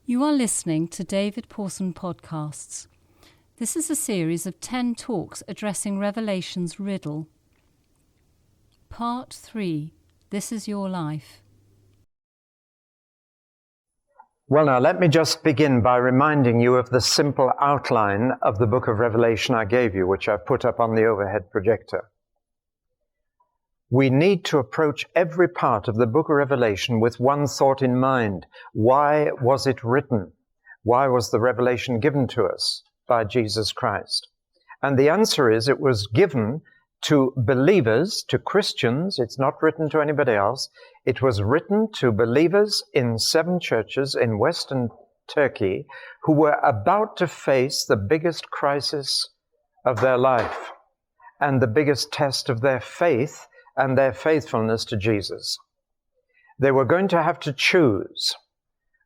You are listening to David Pawson podcasts. This is a series of 10 talks addressing Revelation's riddle. Part 3. This is your life. Well, now, let me just begin by reminding you of the simple outline of the book of Revelation I gave you, which I put up on the overhead projector. We need to approach every part of the book of Revelation with one thought in mind. Why was it written? Why was the revelation given to us by Jesus Christ? And the answer is it was given to believers, to Christians. It's not written to anybody else. It was written to believers in 7 churches in Western Turkey who were about to face the biggest crisis of their life and the biggest test of their faith and their faithfulness to Jesus. They were going to have to choose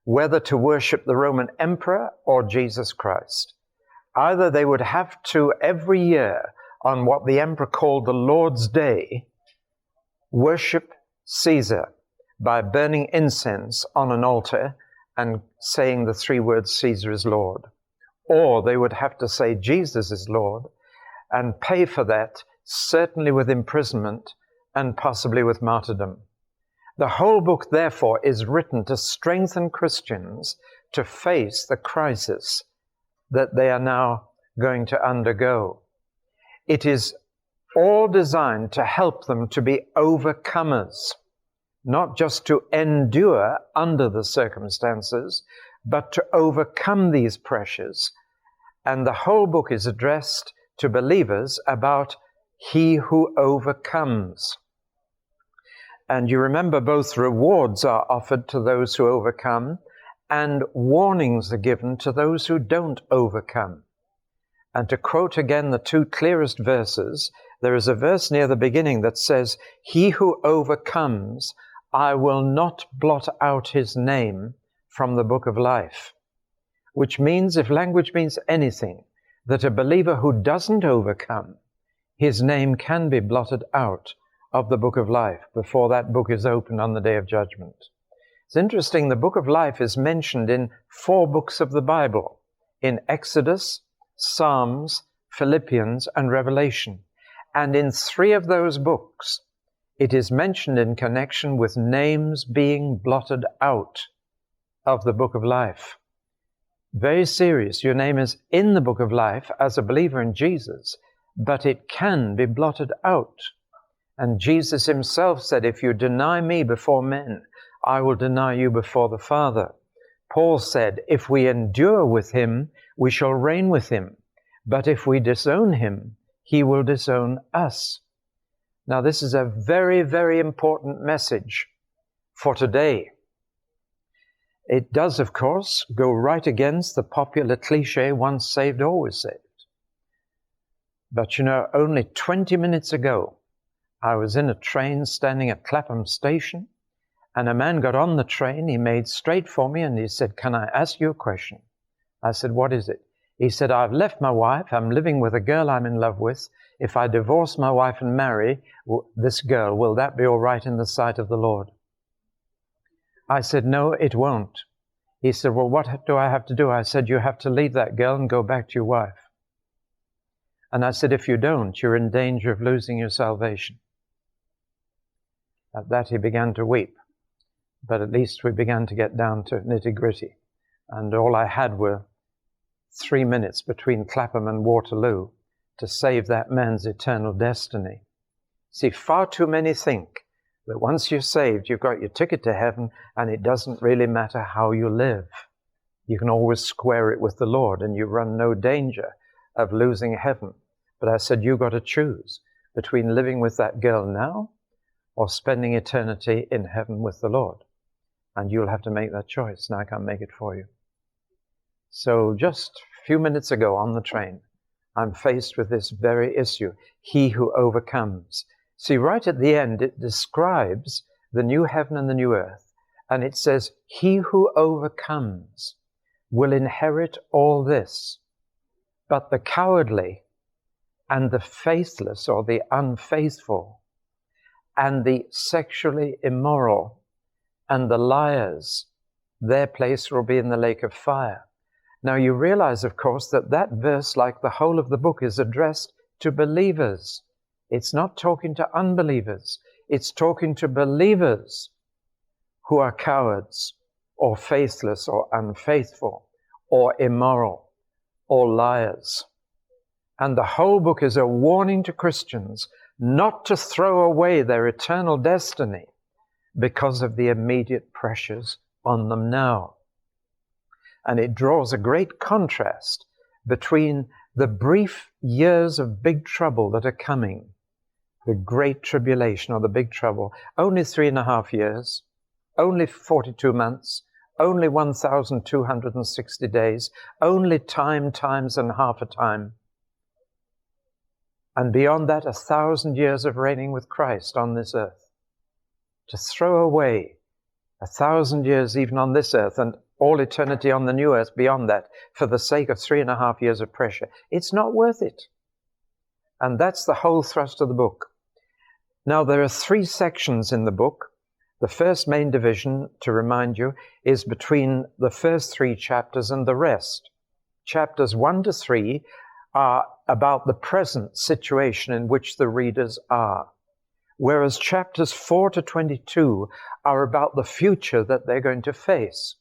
whether to worship the Roman emperor or Jesus Christ. Either they would have to, every year, on what the emperor called the Lord's Day, worship Caesar by burning incense on an altar and saying the 3 words, Caesar is Lord. Or they would have to say Jesus is Lord and pay for that, certainly with imprisonment and possibly with martyrdom. The whole book, therefore, is written to strengthen Christians to face the crisis that they are now going to undergo. It is all designed to help them to be overcomers, not just to endure under the circumstances, but to overcome these pressures. And the whole book is addressed to believers about he who overcomes. And you remember both rewards are offered to those who overcome and warnings are given to those who don't overcome. And to quote again the 2 clearest verses, there is a verse near the beginning that says, he who overcomes, I will not blot out his name from the book of life. Which means, if language means anything, that a believer who doesn't overcome, his name can be blotted out of the book of life before that book is opened on the day of judgment. It's interesting, the book of life is mentioned in 4 books of the Bible, in Exodus, Psalms, Philippians, and Revelation. And in 3 of those books, it is mentioned in connection with names being blotted out of the book of life. Very serious. Your name is in the book of life as a believer in Jesus, but it can be blotted out. And Jesus himself said, if you deny me before men, I will deny you before the Father. Paul said, if we endure with him, we shall reign with him. But if we disown him, he will disown us. Now, this is a very, very important message for today. It does, of course, go right against the popular cliche, once saved, always saved. But you know, only 20 minutes ago, I was in a train standing at Clapham Station, and a man got on the train. He made straight for me and he said, can I ask you a question? I said, what is it? He said, I've left my wife. I'm living with a girl I'm in love with. If I divorce my wife and marry this girl, will that be all right in the sight of the Lord? I said, no, it won't. He said, well, what do I have to do? I said, you have to leave that girl and go back to your wife. And I said, if you don't, you're in danger of losing your salvation. At that he began to weep. But at least we began to get down to nitty-gritty. And all I had were 3 minutes between Clapham and Waterloo to save that man's eternal destiny. See, far too many think that once you're saved, you've got your ticket to heaven, and it doesn't really matter how you live. You can always square it with the Lord, and you run no danger of losing heaven. But I said, you've got to choose between living with that girl now or spending eternity in heaven with the Lord. And you'll have to make that choice, and I can't make it for you. So just a few minutes ago on the train, I'm faced with this very issue, he who overcomes. See, right at the end, it describes the new heaven and the new earth, and it says, he who overcomes will inherit all this, but the cowardly and the faithless or the unfaithful and the sexually immoral and the liars their place will be in the lake of fire. Now you realize, of course, that that verse, like the whole of the book, is addressed to believers. It's not talking to unbelievers. It's talking to believers who are cowards or faithless or unfaithful or immoral or liars. And the whole book is a warning to Christians not to throw away their eternal destiny because of the immediate pressures on them now. And it draws a great contrast between the brief years of big trouble that are coming, the great tribulation or the big trouble, only 3.5 years, only 42 months, only 1,260 days, only times and half a time. And beyond that, 1,000 years of reigning with Christ on this earth. To throw away 1,000 years even on this earth and all eternity on the new earth beyond that for the sake of 3.5 years of pressure, it's not worth it. And that's the whole thrust of the book. Now, there are 3 sections in the book. The first main division, to remind you, is between the first 3 chapters and the rest. Chapters 1 to 3 are about the present situation in which the readers are, whereas chapters 4 to 22 are about the future that they're going to face.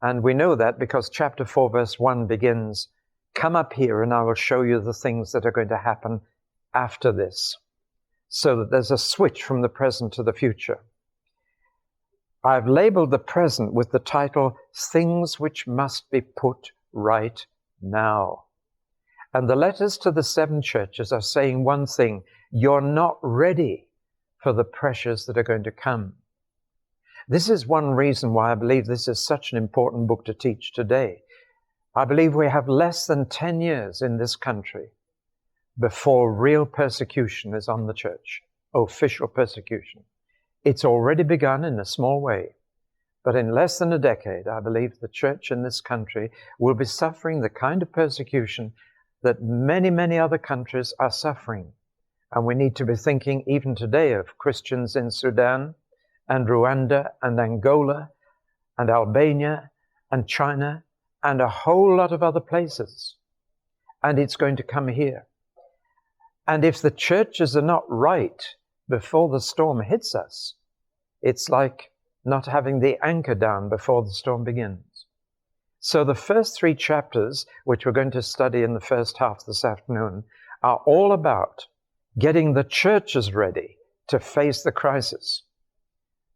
And we know that because chapter 4 verse 1 begins, "Come up here and I will show you the things that are going to happen after this," so that there's a switch from the present to the future. I've labeled the present with the title, "Things Which Must Be Put Right Now." And the letters to the 7 churches are saying one thing: you're not ready for the pressures that are going to come. This is one reason why I believe this is such an important book to teach today. I believe we have less than 10 years in this country before real persecution is on the church, official persecution. It's already begun in a small way, but in less than a decade, I believe the church in this country will be suffering the kind of persecution that many, many other countries are suffering. And we need to be thinking even today of Christians in Sudan and Rwanda and Angola and Albania and China and a whole lot of other places. And it's going to come here. And if the churches are not right before the storm hits us, it's like not having the anchor down before the storm begins. So the first 3 chapters, which we're going to study in the first half this afternoon, are all about getting the churches ready to face the crisis.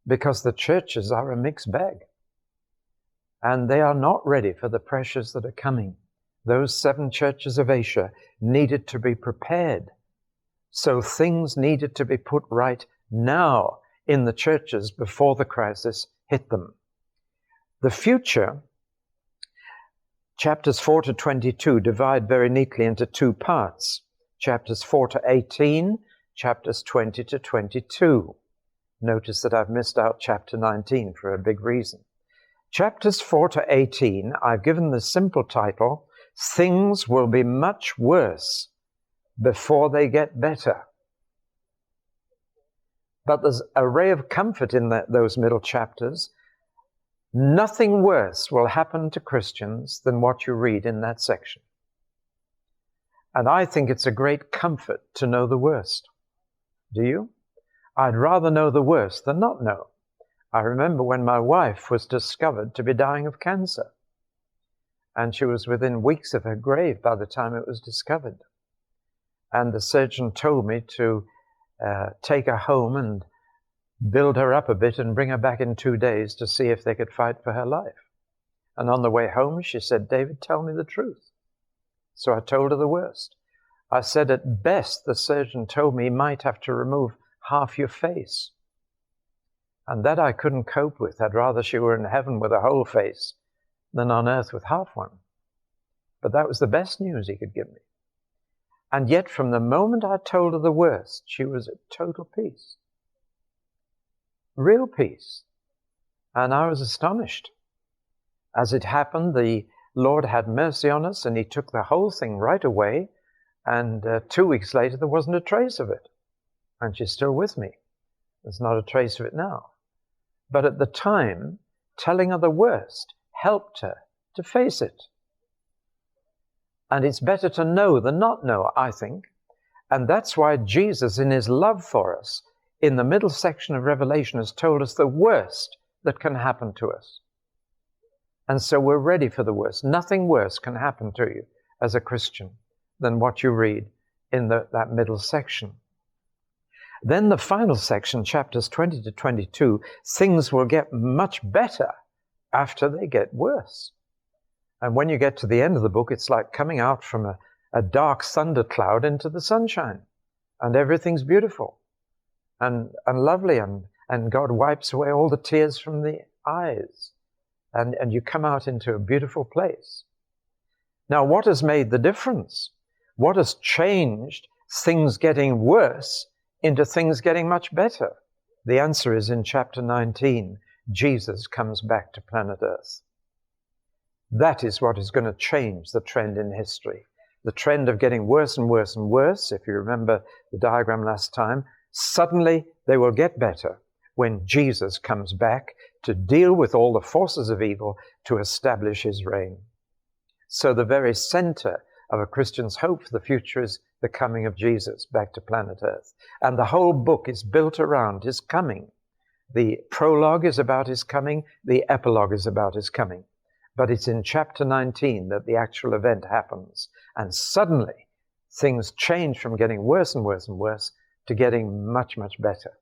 Because the churches are a mixed bag. And they are not ready for the pressures that are coming. Those 7 churches of Asia needed to be prepared. So things needed to be put right now in the churches before the crisis hit them. The future, chapters 4 to 22, divide very neatly into 2 parts. Chapters 4 to 18, chapters 20 to 22. Notice that I've missed out chapter 19 for a big reason. Chapters 4 to 18, I've given the simple title, "Things Will Be Much Worse Before They Get Better." But there's a ray of comfort in those middle chapters. Nothing worse will happen to Christians than what you read in that section. And I think it's a great comfort to know the worst. Do you? I'd rather know the worst than not know. I remember when my wife was discovered to be dying of cancer. And she was within weeks of her grave by the time it was discovered. And the surgeon told me to take her home and build her up a bit and bring her back in 2 days to see if they could fight for her life. And on the way home, she said, "David, tell me the truth." So I told her the worst. I said, at best, the surgeon told me he might have to remove half your face. And that I couldn't cope with. I'd rather she were in heaven with a whole face than on earth with half one. But that was the best news he could give me. And yet from the moment I told her the worst, she was at total peace. Real peace. And I was astonished. As it happened, the Lord had mercy on us and he took the whole thing right away. And 2 weeks later, there wasn't a trace of it. And she's still with me. There's not a trace of it now. But at the time, telling her the worst helped her to face it. And it's better to know than not know, I think. And that's why Jesus, in his love for us, in the middle section of Revelation, has told us the worst that can happen to us. And so we're ready for the worst. Nothing worse can happen to you as a Christian than what you read in that middle section. Then the final section, chapters 20 to 22, things will get much better after they get worse. And when you get to the end of the book, it's like coming out from a dark thundercloud into the sunshine. And everything's beautiful and lovely. And God wipes away all the tears from the eyes. And you come out into a beautiful place. Now, what has made the difference? What has changed things getting worse into things getting much better? The answer is in chapter 19. Jesus comes back to planet Earth. That is what is going to change the trend in history. The trend of getting worse and worse and worse, if you remember the diagram last time, suddenly they will get better when Jesus comes back to deal with all the forces of evil to establish his reign. So the very center of a Christian's hope for the future is the coming of Jesus back to planet Earth. And the whole book is built around his coming. The prologue is about his coming, the epilogue is about his coming. But it's in chapter 19 that the actual event happens. And suddenly, things change from getting worse and worse and worse to getting much, much better.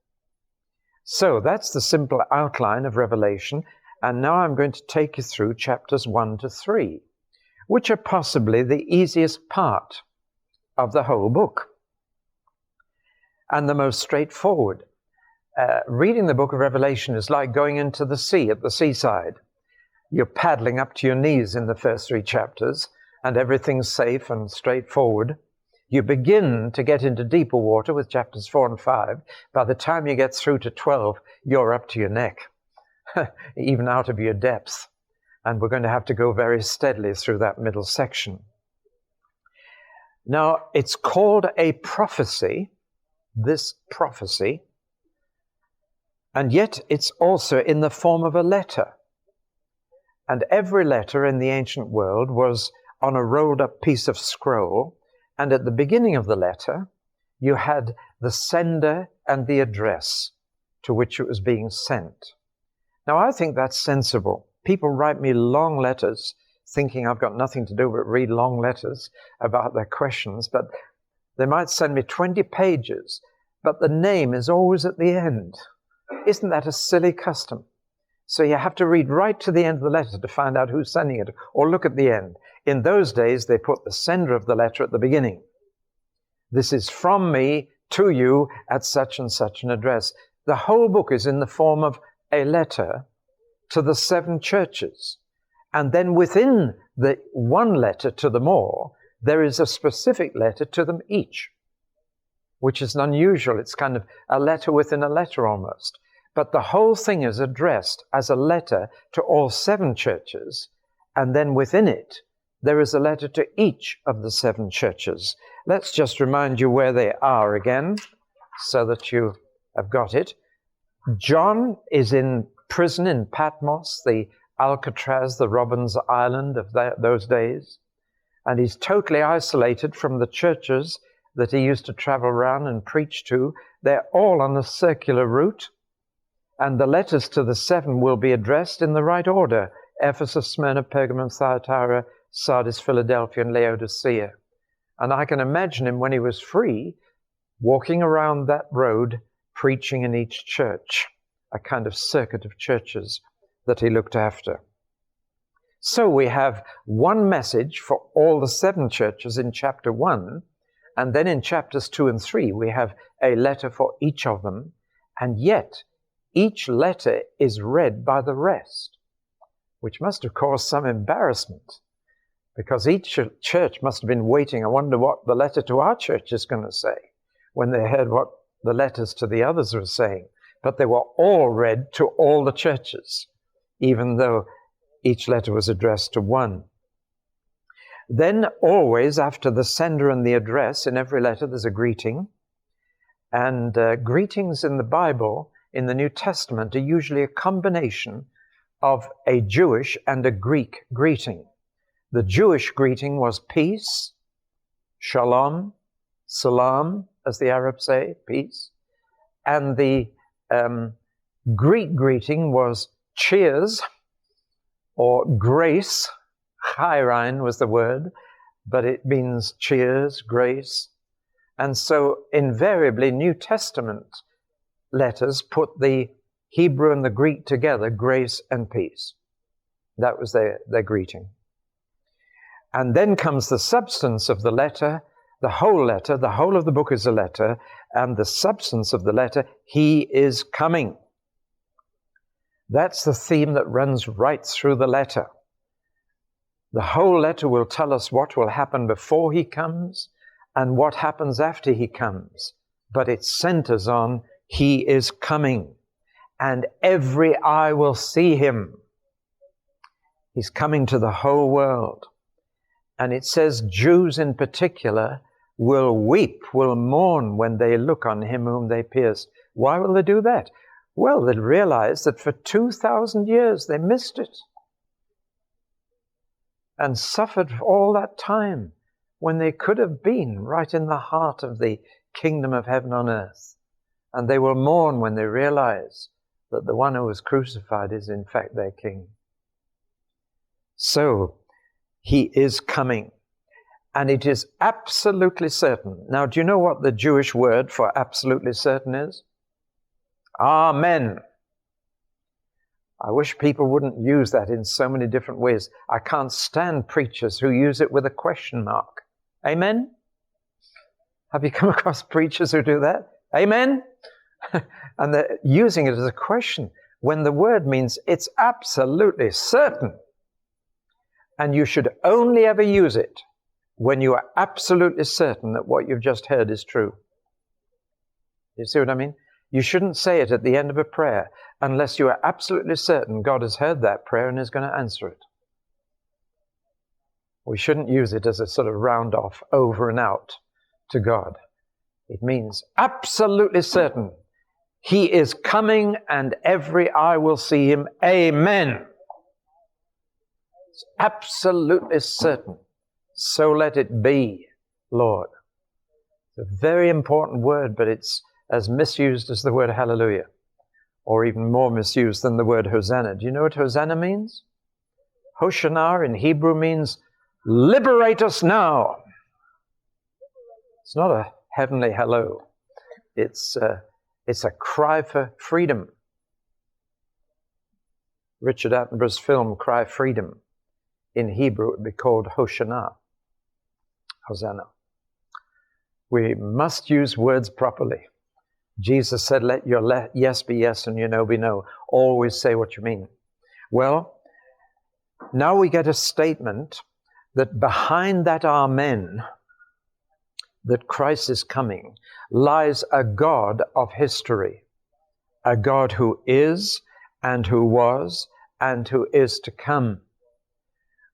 So that's the simple outline of Revelation. And now I'm going to take you through chapters 1 to 3, which are possibly the easiest part of the whole book and the most straightforward. Reading the book of Revelation is like going into the sea at the seaside. You're paddling up to your knees in the first 3 chapters, and everything's safe and straightforward. You begin to get into deeper water with chapters 4 and 5. By the time you get through to 12, you're up to your neck, even out of your depth. And we're going to have to go very steadily through that middle section. Now, it's called a prophecy, this prophecy, and yet it's also in the form of a letter. And every letter in the ancient world was on a rolled-up piece of scroll, and at the beginning of the letter, you had the sender and the address to which it was being sent. Now, I think that's sensible. People write me long letters, thinking I've got nothing to do but read long letters about their questions, but they might send me 20 pages, but the name is always at the end. Isn't that a silly custom? So you have to read right to the end of the letter to find out who's sending it, or look at the end. In those days, they put the sender of the letter at the beginning. This is from me to you at such and such an address. The whole book is in the form of a letter to the 7 churches. And then within the one letter to them all, there is a specific letter to them each, which is unusual. It's kind of a letter within a letter almost. But the whole thing is addressed as a letter to all 7 churches, and then within it, there is a letter to each of the 7 churches. Let's just remind you where they are again, so that you have got it. John is in prison in Patmos, the Alcatraz, the Robins Island of those days, and he's totally isolated from the churches that he used to travel around and preach to. They're all on a circular route. And the letters to the 7 will be addressed in the right order: Ephesus, Smyrna, Pergamum, Thyatira, Sardis, Philadelphia, and Laodicea. And I can imagine him when he was free, walking around that road, preaching in each church, a kind of circuit of churches that he looked after. So we have one message for all the 7 churches in chapter 1, and then in chapters 2 and 3, we have a letter for each of them, and yet each letter is read by the rest, which must have caused some embarrassment, because each church must have been waiting. I wonder what the letter to our church is going to say, when they heard what the letters to the others were saying. But they were all read to all the churches, even though each letter was addressed to one. Then always after the sender and the address, in every letter there's a greeting. And greetings in the Bible, in the New Testament, are usually a combination of a Jewish and a Greek greeting. The Jewish greeting was peace, shalom, salam, as the Arabs say, peace. And the Greek greeting was cheers, or grace. Chairein was the word, but it means cheers, grace. And so invariably New Testament letters put the Hebrew and the Greek together, grace and peace. That was their greeting. And then comes the substance of the letter, the whole of the book is a letter, and the substance of the letter, he is coming. That's the theme that runs right through the letter. The whole letter will tell us what will happen before he comes and what happens after he comes. But it centers on he is coming, and every eye will see him. He's coming to the whole world. And it says Jews in particular will weep, will mourn when they look on him whom they pierced. Why will they do that? Well, they realize that for 2,000 years they missed it and suffered all that time when they could have been right in the heart of the kingdom of heaven on earth. And they will mourn when they realize that the one who was crucified is in fact their king. So, he is coming. And it is absolutely certain. Now, do you know what the Jewish word for absolutely certain is? Amen. I wish people wouldn't use that in so many different ways. I can't stand preachers who use it with a question mark. Amen? Have you come across preachers who do that? Amen? And they're using it as a question when the word means it's absolutely certain. And you should only ever use it when you are absolutely certain that what you've just heard is true. You see what I mean? You shouldn't say it at the end of a prayer unless you are absolutely certain God has heard that prayer and is going to answer it. We shouldn't use it as a sort of round off, over and out to God. It means absolutely certain. He is coming and every eye will see him. Amen. It's absolutely certain. So let it be, Lord. It's a very important word, but it's as misused as the word hallelujah, or even more misused than the word Hosanna. Do you know what Hosanna means? Hoshana in Hebrew means liberate us now. It's not a heavenly hello. It's a cry for freedom. Richard Attenborough's film, Cry Freedom, in Hebrew it would be called Hoshana. Hosanna. We must use words properly. Jesus said, let your yes be yes and your no be no. Always say what you mean. Well, now we get a statement that behind that amen, that Christ is coming, lies a God of history, a God who is and who was and who is to come,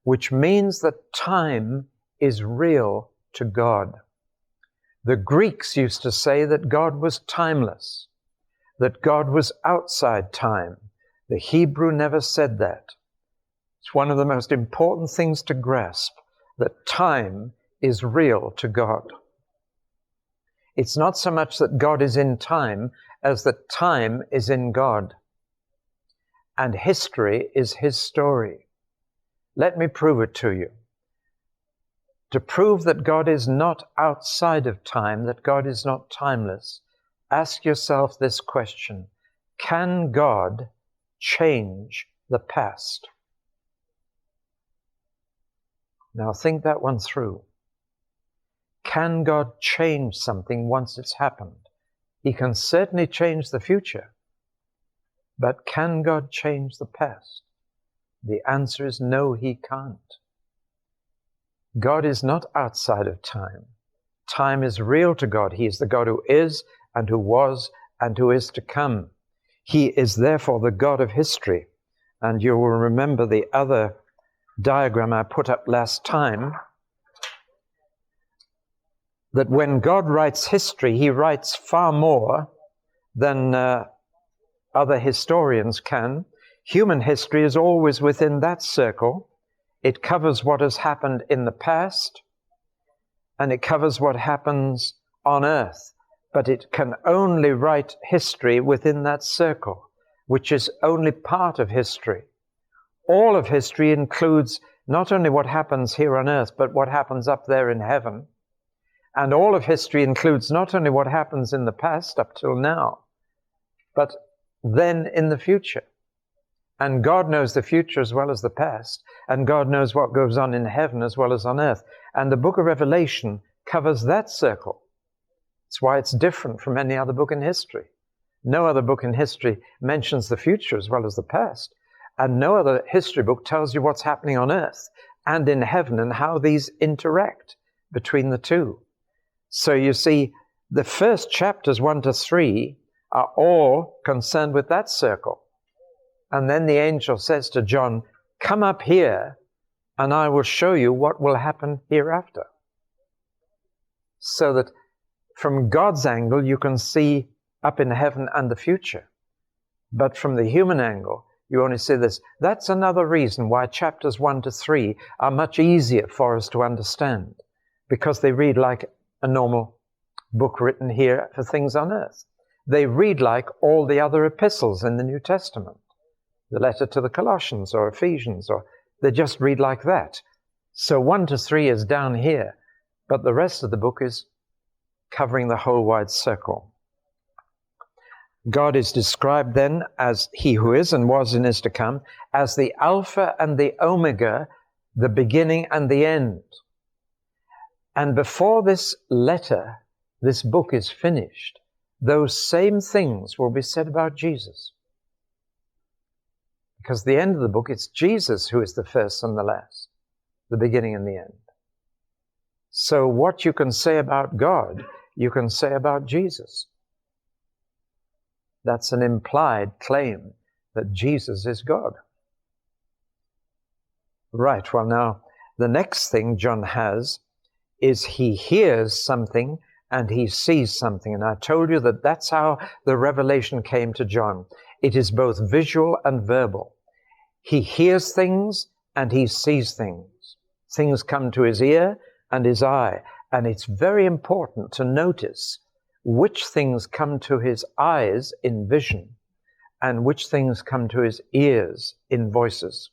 which means that time is real to God. The Greeks used to say that God was timeless, that God was outside time. The Hebrew never said that. It's one of the most important things to grasp, that time is real to God. It's not so much that God is in time as that time is in God. And history is his story. Let me prove it to you. To prove that God is not outside of time, that God is not timeless, ask yourself this question: can God change the past? Now think that one through. Can God change something once it's happened? He can certainly change the future. But can God change the past? The answer is no, he can't. God is not outside of time. Time is real to God. He is the God who is and who was and who is to come. He is therefore the God of history. And you will remember the other diagram I put up last time, that when God writes history, he writes far more than other historians can. Human history is always within that circle. It covers what has happened in the past, and it covers what happens on earth. But it can only write history within that circle, which is only part of history. All of history includes not only what happens here on earth, but what happens up there in heaven. And all of history includes not only what happens in the past up till now, but then in the future. And God knows the future as well as the past, and God knows what goes on in heaven as well as on earth. And the book of Revelation covers that circle. That's why it's different from any other book in history. No other book in history mentions the future as well as the past, and no other history book tells you what's happening on earth and in heaven and how these interact between the two. So you see, the first chapters 1 to 3 are all concerned with that circle. And then the angel says to John, come up here and I will show you what will happen hereafter. So that from God's angle, you can see up in heaven and the future. But from the human angle, you only see this. That's another reason why chapters 1 to 3 are much easier for us to understand, because they read like a normal book written here for things on earth. They read like all the other epistles in the New Testament. The letter to the Colossians or Ephesians, or they just read like that. So 1 to 3 is down here, but the rest of the book is covering the whole wide circle. God is described then as he who is and was and is to come, as the Alpha and the Omega, the beginning and the end. And before this letter, this book is finished, those same things will be said about Jesus. Because the end of the book, it's Jesus who is the first and the last, the beginning and the end. So what you can say about God, you can say about Jesus. That's an implied claim that Jesus is God. Right, well now, the next thing John has is he hears something and he sees something. And I told you that that's how the revelation came to John. It is both visual and verbal. He hears things and he sees things. Things come to his ear and his eye. And it's very important to notice which things come to his eyes in vision and which things come to his ears in voices.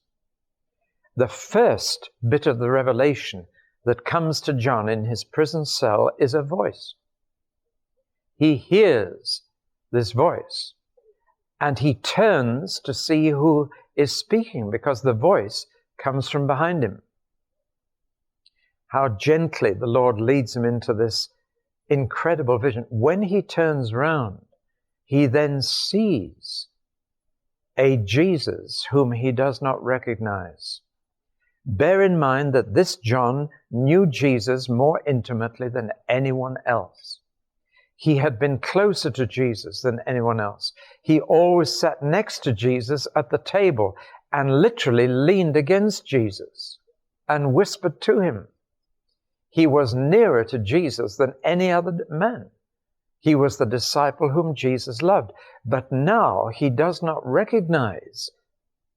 The first bit of the revelation that comes to John in his prison cell is a voice. He hears this voice and he turns to see who is speaking, because the voice comes from behind him. How gently the Lord leads him into this incredible vision. When he turns round, he then sees a Jesus whom he does not recognize. Bear in mind that this John knew Jesus more intimately than anyone else. He had been closer to Jesus than anyone else. He always sat next to Jesus at the table and literally leaned against Jesus and whispered to him. He was nearer to Jesus than any other man. He was the disciple whom Jesus loved. But now he does not recognize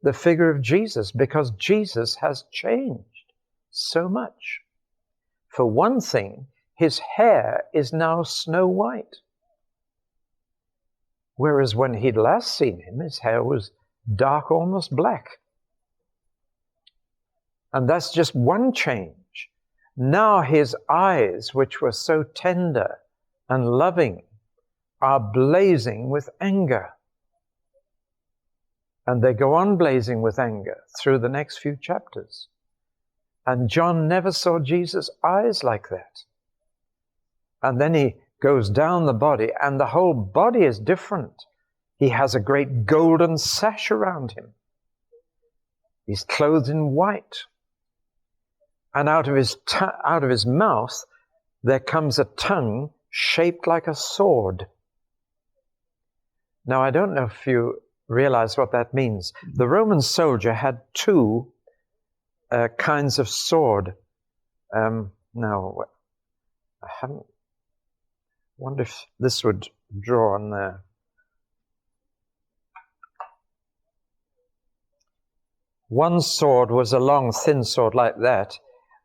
the figure of Jesus because Jesus has changed so much. For one thing, his hair is now snow white. Whereas when he'd last seen him, his hair was dark, almost black. And that's just one change. Now his eyes, which were so tender and loving, are blazing with anger. And they go on blazing with anger through the next few chapters. And John never saw Jesus' eyes like that. And then he goes down the body, and the whole body is different. He has a great golden sash around him. He's clothed in white. And out of his mouth, there comes a tongue shaped like a sword. Now, I don't know if you realize what that means. The Roman soldier had two kinds of sword. Now, I haven't. Wonder if this would draw on there. One sword was a long, thin sword like that,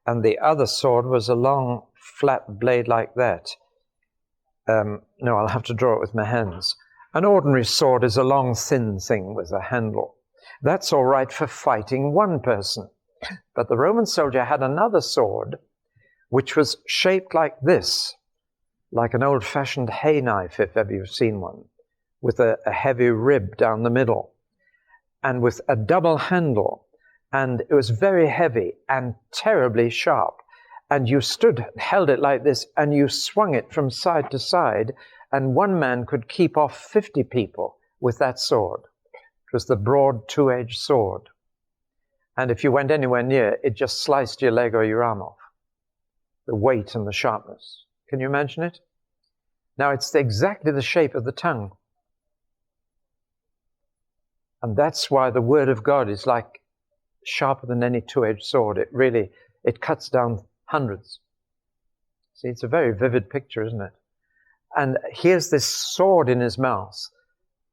and the other sword was a long, flat blade like that. No, I'll have to draw it with my hands. An ordinary sword is a long, thin thing with a handle. That's all right for fighting one person. But the Roman soldier had another sword, which was shaped like this, like an old-fashioned hay knife, if ever you've seen one, with a heavy rib down the middle, and with a double handle. And it was very heavy and terribly sharp. And you held it like this, and you swung it from side to side, and one man could keep off 50 people with that sword. It was the broad two-edged sword. And if you went anywhere near, it just sliced your leg or your arm off. The weight and the sharpness. Can you imagine it? Now, it's exactly the shape of the tongue. And that's why the Word of God is like sharper than any two-edged sword. It cuts down hundreds. See, it's a very vivid picture, isn't it? And here's this sword in his mouth.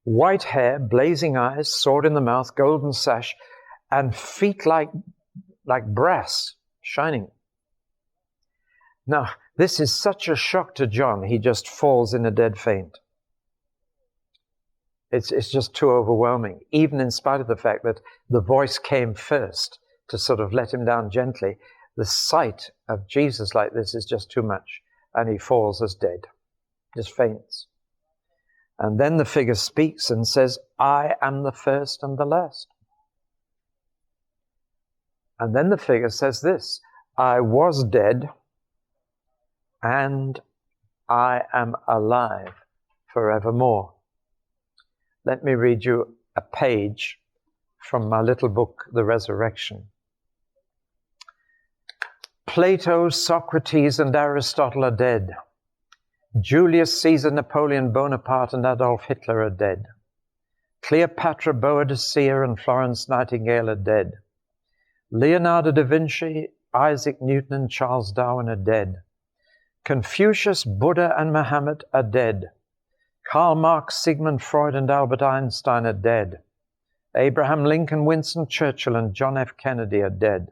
White hair, blazing eyes, sword in the mouth, golden sash, and feet like brass, shining. Now, this is such a shock to John, he just falls in a dead faint. It's just too overwhelming, even in spite of the fact that the voice came first to sort of let him down gently. The sight of Jesus like this is just too much, and he falls as dead, just faints. And then the figure speaks and says, I am the first and the last. And then the figure says this, I was dead, and I am alive forevermore. Let me read you a page from my little book, The Resurrection. Plato, Socrates, and Aristotle are dead. Julius Caesar, Napoleon Bonaparte, and Adolf Hitler are dead. Cleopatra, Boadicea, and Florence Nightingale are dead. Leonardo da Vinci, Isaac Newton, and Charles Darwin are dead. Confucius, Buddha, and Muhammad are dead. Karl Marx, Sigmund Freud, and Albert Einstein are dead. Abraham Lincoln, Winston Churchill, and John F. Kennedy are dead.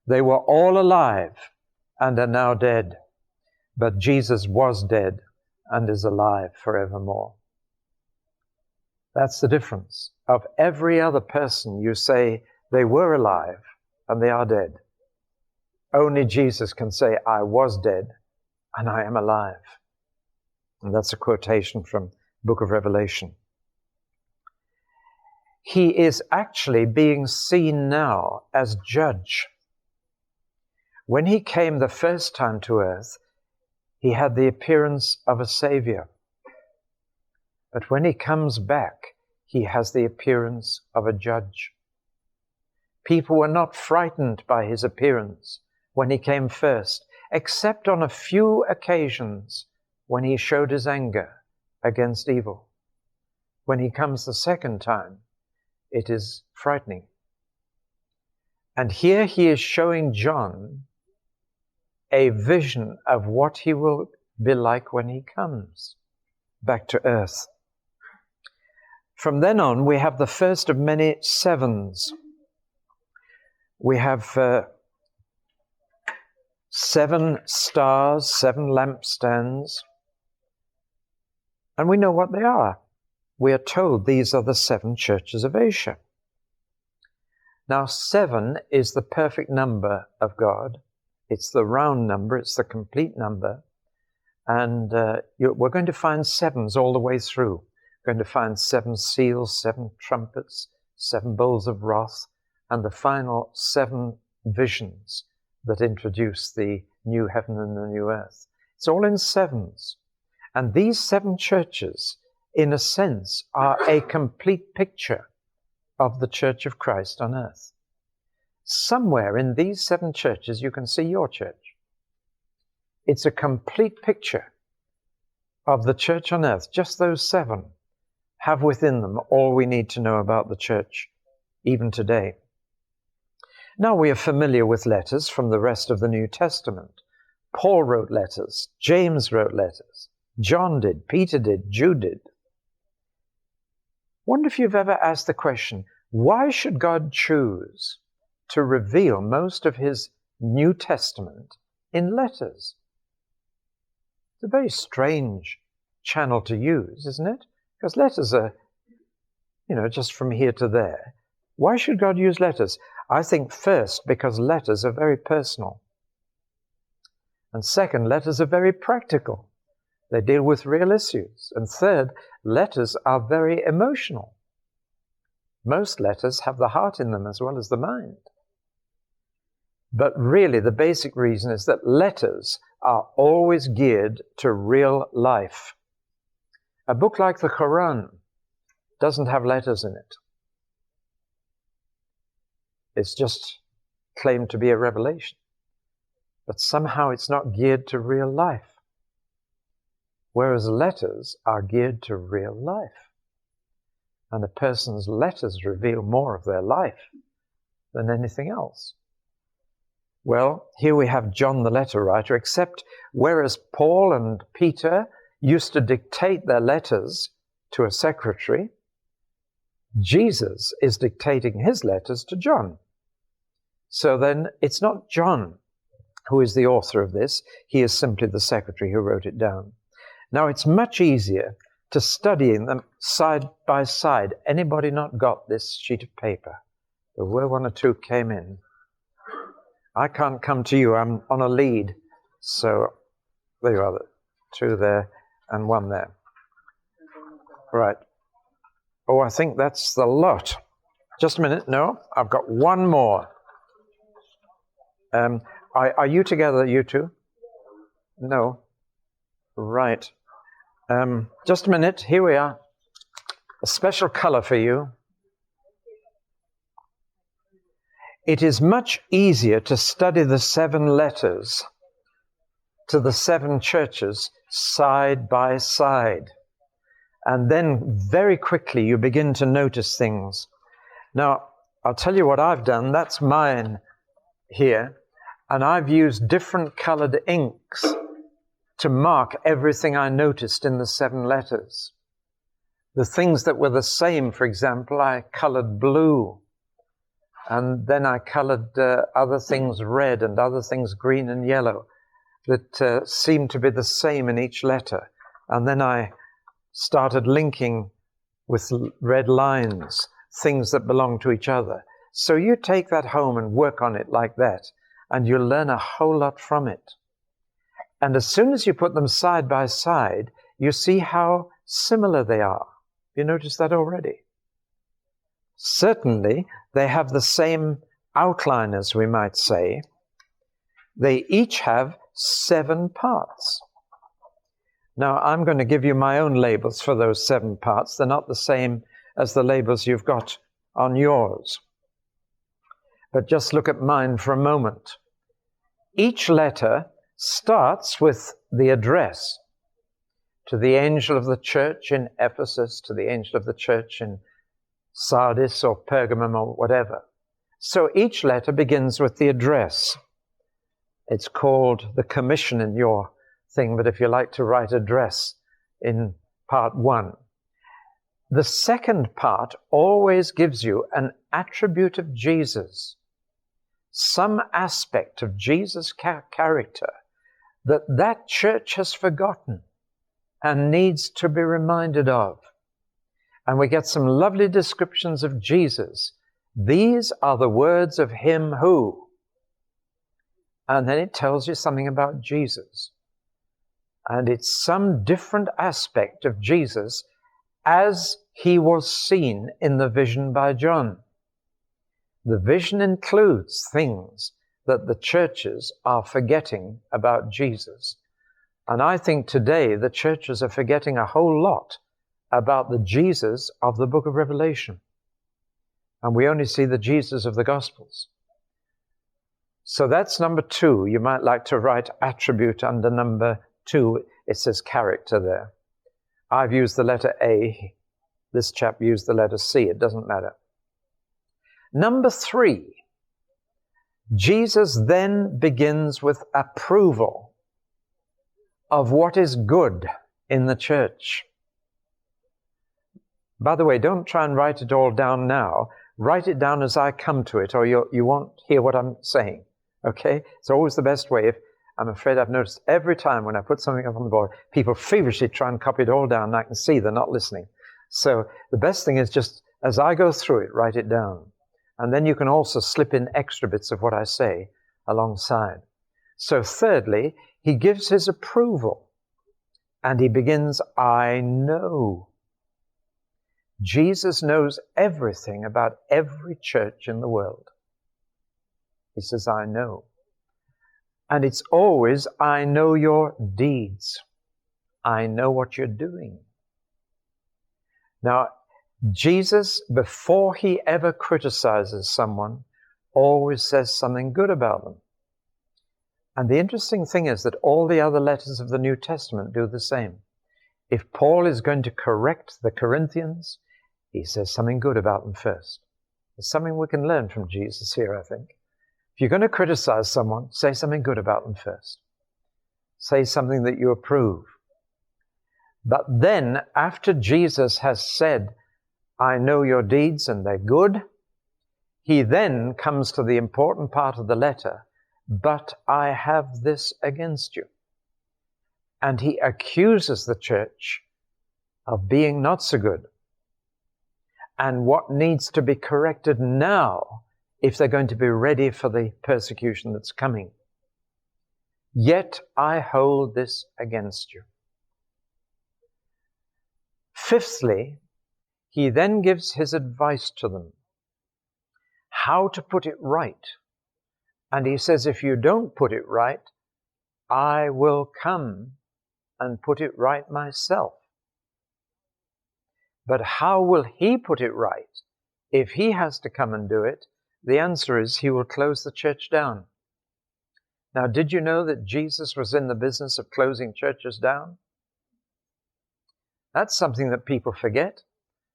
They were all alive and are now dead. But Jesus was dead and is alive forevermore. That's the difference. Of every other person, you say they were alive and they are dead. Only Jesus can say, I was dead and I am alive. And that's a quotation from the book of Revelation. He is actually being seen now as judge. When he came the first time to earth, he had the appearance of a savior. But when he comes back, he has the appearance of a judge. People were not frightened by his appearance when he came first, except on a few occasions when he showed his anger against evil. When he comes the second time, it is frightening. And here he is showing John a vision of what he will be like when he comes back to earth. From then on, we have the first of many sevens. We have 7 stars, 7 lampstands, and we know what they are. We are told these are the 7 churches of Asia. Now, 7 is the perfect number of God. It's the round number, it's the complete number. And we're going to find 7s all the way through. We're going to find 7 seals, 7 trumpets, 7 bowls of wrath, and the final 7 visions that introduce the new heaven and the new earth. It's all in 7s. And these 7 churches, in a sense, are a complete picture of the Church of Christ on earth. Somewhere in these 7 churches, you can see your church. It's a complete picture of the church on earth. Just those 7 have within them all we need to know about the church, even today. Now we are familiar with letters from the rest of the New Testament. Paul wrote letters, James wrote letters, John did, Peter did, Jude did. Wonder if you've ever asked the question, Why should God choose to reveal most of his New Testament in letters? It's a very strange channel to use, isn't it? Because letters are, just from here to there. Why should God use letters? I think first, because letters are very personal. And second, letters are very practical. They deal with real issues. And third, letters are very emotional. Most letters have the heart in them as well as the mind. But really, the basic reason is that letters are always geared to real life. A book like the Quran doesn't have letters in it. It's just claimed to be a revelation. But somehow it's not geared to real life. Whereas letters are geared to real life. And a person's letters reveal more of their life than anything else. Well, here we have John the letter writer, except whereas Paul and Peter used to dictate their letters to a secretary, Jesus is dictating his letters to John. So then it's not John who is the author of this, he is simply the secretary who wrote it down. Now it's much easier to study them side by side. Anybody not got this sheet of paper? There were one or two came in. I can't come to you, I'm on a lead. So there you are, two there and one there. Right. Oh, I think that's the lot. Just a minute. No, I've got one more. Are you together, you two? No. Right. Just a minute. Here we are. A special color for you. It is much easier to study the 7 letters to the 7 churches side by side. And then very quickly you begin to notice things. Now, I'll tell you what I've done. That's mine here. And I've used different colored inks to mark everything I noticed in the 7 letters. The things that were the same, for example, I colored blue. And then I colored other things red and other things green and yellow that seemed to be the same in each letter. And then I started linking with red lines things that belong to each other. So you take that home and work on it like that, and you'll learn a whole lot from it. And as soon as you put them side by side, you see how similar they are. You notice that already? Certainly, they have the same outline, as we might say. They each have 7 parts. Now, I'm going to give you my own labels for those 7 parts. They're not the same as the labels you've got on yours. But just look at mine for a moment. Each letter starts with the address to the angel of the church in Ephesus, to the angel of the church in Sardis or Pergamum or whatever. So each letter begins with the address. It's called the commission in your thing, but if you like to write address in part 1. The second part always gives you an attribute of Jesus, some aspect of Jesus' character that church has forgotten and needs to be reminded of. And we get some lovely descriptions of Jesus. These are the words of him who. And then it tells you something about Jesus. And it's some different aspect of Jesus as he was seen in the vision by John. The vision includes things that the churches are forgetting about Jesus. And I think today the churches are forgetting a whole lot about the Jesus of the book of Revelation. And we only see the Jesus of the Gospels. So that's number 2. You might like to write attribute under number 2. It says character there. I've used the letter A. This chap used the letter C. It doesn't matter. Number 3. Jesus then begins with approval of what is good in the church. By the way, don't try and write it all down now. write it down as I come to it, or you won't hear what I'm saying. Okay? It's always the best way. I'm afraid I've noticed every time when I put something up on the board, people feverishly try and copy it all down, and I can see they're not listening. So the best thing is just, as I go through it, write it down. And then you can also slip in extra bits of what I say alongside. So thirdly, he gives his approval. And he begins, I know. Jesus knows everything about every church in the world. He says, I know. And it's always, I know your deeds. I know what you're doing. Now, Jesus, before he ever criticizes someone, always says something good about them. And the interesting thing is that all the other letters of the New Testament do the same. If Paul is going to correct the Corinthians, he says something good about them first. There's something we can learn from Jesus here, I think. If you're going to criticize someone, say something good about them first. Say something that you approve. But then, after Jesus has said, I know your deeds and they're good, he then comes to the important part of the letter, but I have this against you. And he accuses the church of being not so good. And what needs to be corrected now if they're going to be ready for the persecution that's coming. Yet I hold this against you. Fifthly, he then gives his advice to them, how to put it right. And he says, if you don't put it right, I will come and put it right myself. But how will he put it right? If he has to come and do it, the answer is he will close the church down. Now, did you know that Jesus was in the business of closing churches down? That's something that people forget.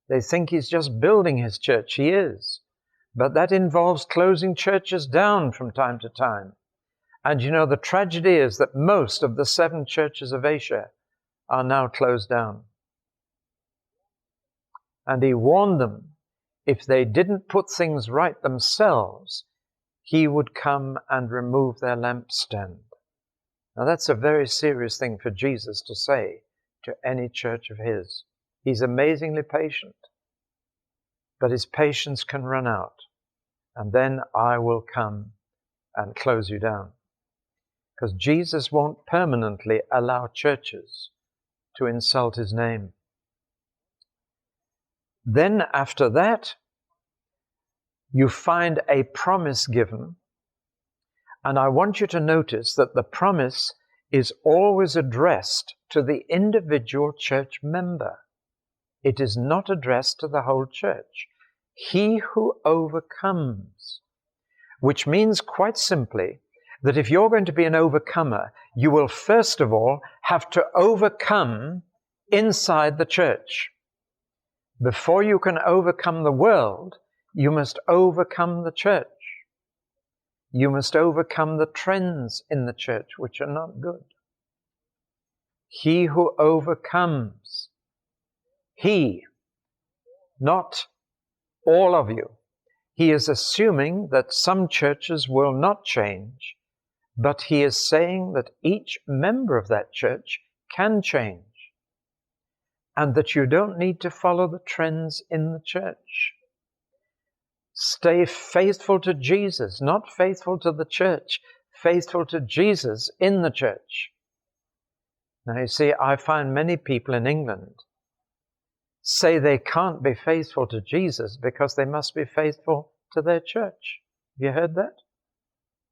They think he's just building his church. He is. But that involves closing churches down from time to time. And you know, the tragedy is that most of the 7 churches of Asia are now closed down. And he warned them, if they didn't put things right themselves, he would come and remove their lampstand. Now that's a very serious thing for Jesus to say to any church of his. He's amazingly patient, but his patience can run out, and then I will come and close you down. Because Jesus won't permanently allow churches to insult his name. Then after that, you find a promise given, and I want you to notice that the promise is always addressed to the individual church member. It is not addressed to the whole church. He who overcomes, which means quite simply that if you're going to be an overcomer, you will first of all have to overcome inside the church. Before you can overcome the world, you must overcome the church. You must overcome the trends in the church, which are not good. He who overcomes, he, not all of you. He is assuming that some churches will not change, but he is saying that each member of that church can change, and that you don't need to follow the trends in the church. Stay faithful to Jesus, not faithful to the church, faithful to Jesus in the church. Now you see, I find many people in England say they can't be faithful to Jesus because they must be faithful to their church. Have you heard that?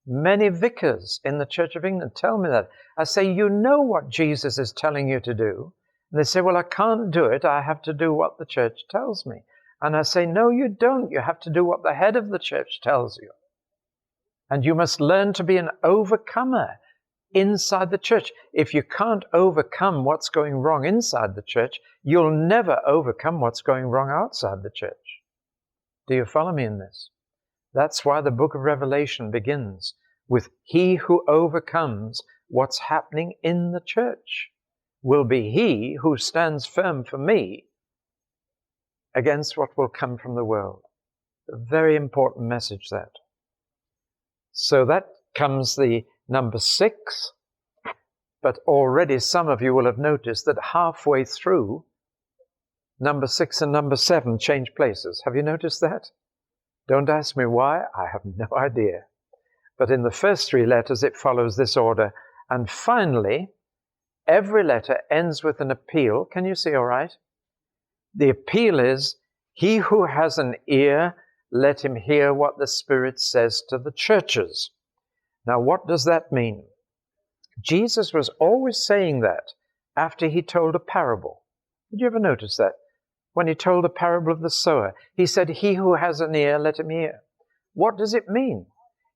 Many vicars in the Church of England tell me that. I say, you know what Jesus is telling you to do. And they say, well, I can't do it. I have to do what the church tells me. And I say, no, you don't. You have to do what the head of the church tells you. And you must learn to be an overcomer inside the church. If you can't overcome what's going wrong inside the church, you'll never overcome what's going wrong outside the church. Do you follow me in this? That's why the book of Revelation begins with he who overcomes what's happening in the church will be he who stands firm for me against what will come from the world. A very important message, that. So that comes the number 6, but already some of you will have noticed that halfway through, number 6 and number 7 change places. Have you noticed that? Don't ask me why, I have no idea. But in the first 3 letters, it follows this order. And finally, every letter ends with an appeal. Can you see all right? The appeal is, he who has an ear, let him hear what the Spirit says to the churches. Now, what does that mean? Jesus was always saying that after he told a parable. Did you ever notice that? When he told the parable of the sower, he said, he who has an ear, let him hear. What does it mean?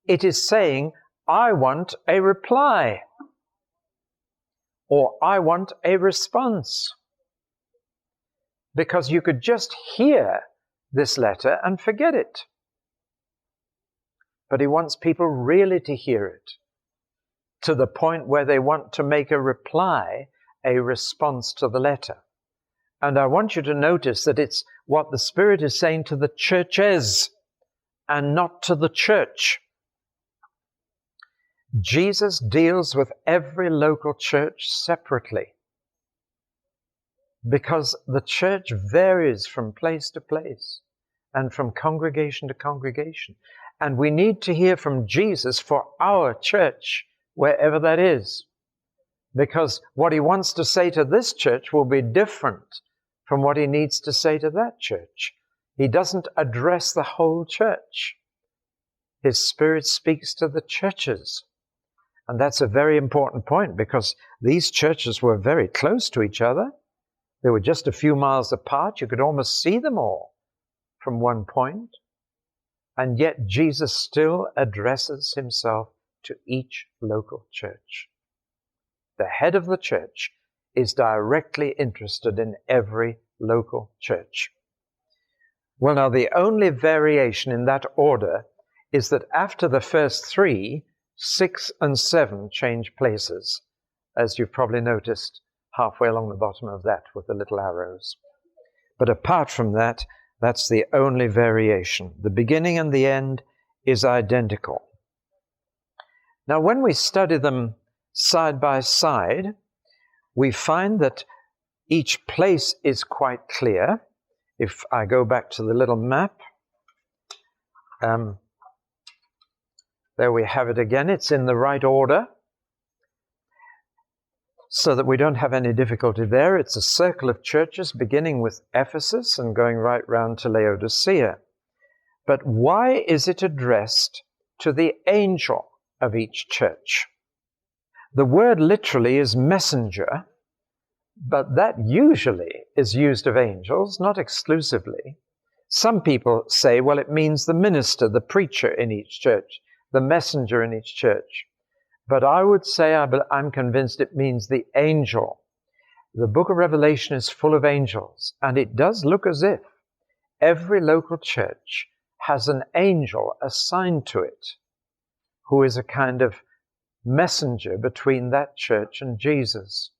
It is saying, I want a reply, or I want a response. Because you could just hear this letter and forget it. But he wants people really to hear it, to the point where they want to make a reply, a response to the letter. And I want you to notice that it's what the Spirit is saying to the churches and not to the church. Jesus deals with every local church separately, because the church varies from place to place and from congregation to congregation. And we need to hear from Jesus for our church, wherever that is, because what he wants to say to this church will be different from what he needs to say to that church. He doesn't address the whole church. His Spirit speaks to the churches. And that's a very important point, because these churches were very close to each other. They were just a few miles apart. You could almost see them all from one point. And yet Jesus still addresses himself to each local church. The head of the church is directly interested in every local church. Well, now, the only variation in that order is that after the first 3, 6 and 7 change places, as you've probably noticed halfway along the bottom of that with the little arrows. But apart from that, that's the only variation. The beginning and the end is identical. Now, when we study them side by side, we find that each place is quite clear. If I go back to the little map, there we have it again. It's in the right order, so that we don't have any difficulty there. It's a circle of churches beginning with Ephesus and going right round to Laodicea. But why is it addressed to the angel of each church? The word literally is messenger, but that usually is used of angels, not exclusively. Some people say, well, it means the minister, the preacher in each church, the messenger in each church. But I would say, I'm convinced it means the angel. The book of Revelation is full of angels, and it does look as if every local church has an angel assigned to it, who is a kind of messenger between that church and Jesus.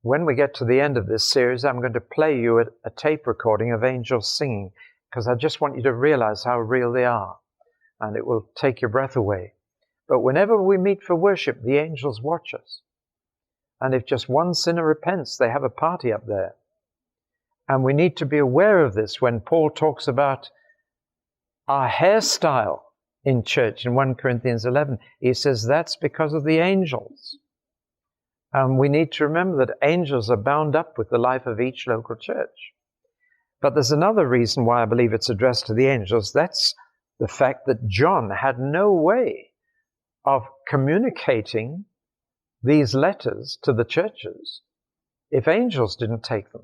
When we get to the end of this series, I'm going to play you a tape recording of angels singing, because I just want you to realize how real they are, and it will take your breath away. But whenever we meet for worship, the angels watch us. And if just one sinner repents, they have a party up there. And we need to be aware of this when Paul talks about our hairstyle in church in 1 Corinthians 11. He says that's because of the angels. And we need to remember that angels are bound up with the life of each local church. But there's another reason why I believe it's addressed to the angels. That's the fact that John had no way of communicating these letters to the churches if angels didn't take them.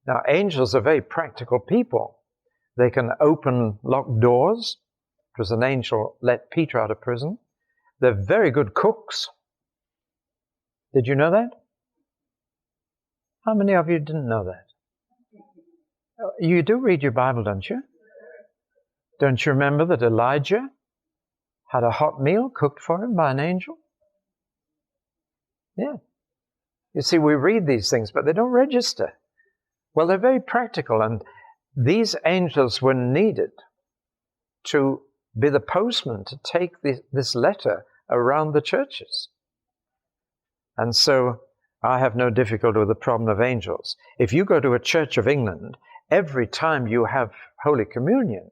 Now, angels are very practical people. They can open locked doors. It was an angel let Peter out of prison. They're very good cooks. Did you know that? How many of you didn't know that? You do read your Bible, don't you? Don't you remember that Elijah had a hot meal cooked for him by an angel? Yeah. You see, we read these things, but they don't register. Well, they're very practical, and these angels were needed to be the postman to take this letter around the churches. And so I have no difficulty with the problem of angels. If you go to a Church of England, every time you have Holy Communion,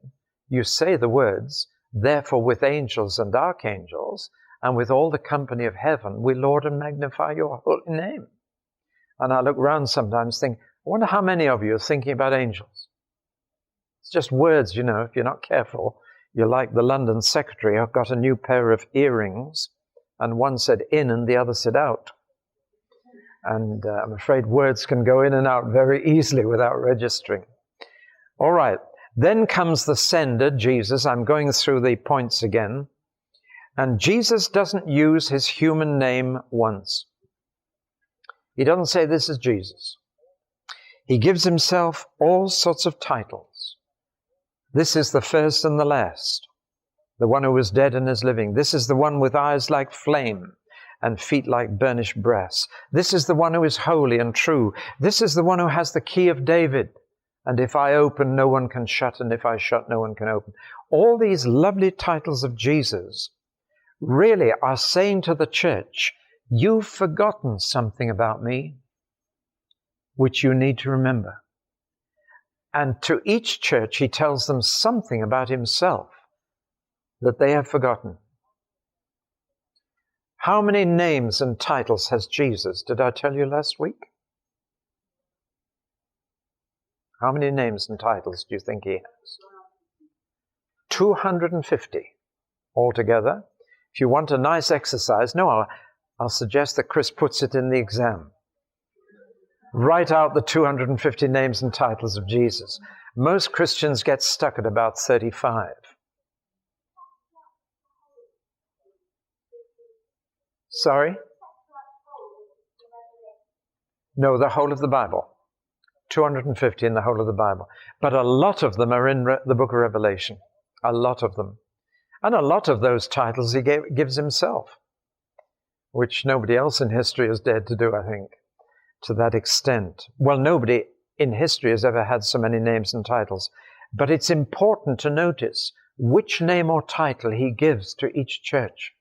you say the words, "Therefore with angels and archangels, and with all the company of heaven, we laud and magnify your holy name." And I look around sometimes think, I wonder how many of you are thinking about angels. It's just words, you know, if you're not careful. You're like the London secretary who got a new pair of earrings, and one said in and the other said out. And I'm afraid words can go in and out very easily without registering. All right, then comes the sender, Jesus. I'm going through the points again. And Jesus doesn't use his human name once. He doesn't say, "This is Jesus." He gives himself all sorts of titles. This is the first and the last, the one who was dead and is living. This is the one with eyes like flame and feet like burnished brass. This is the one who is holy and true. This is the one who has the key of David. And if I open, no one can shut, and if I shut, no one can open. All these lovely titles of Jesus really are saying to the church, you've forgotten something about me, which you need to remember. And to each church, he tells them something about himself that they have forgotten. How many names and titles has Jesus? Did I tell you last week? How many names and titles do you think he has? 250 altogether. If you want a nice exercise, I'll suggest that Chris puts it in the exam. Write out the 250 names and titles of Jesus. Most Christians get stuck at about 35. Sorry? No, the whole of the Bible. 250 in the whole of the Bible. But a lot of them are in the book of Revelation. A lot of them. And a lot of those titles he gives himself, which nobody else in history has dared to do, I think, to that extent. Well, nobody in history has ever had so many names and titles. But it's important to notice which name or title he gives to each church,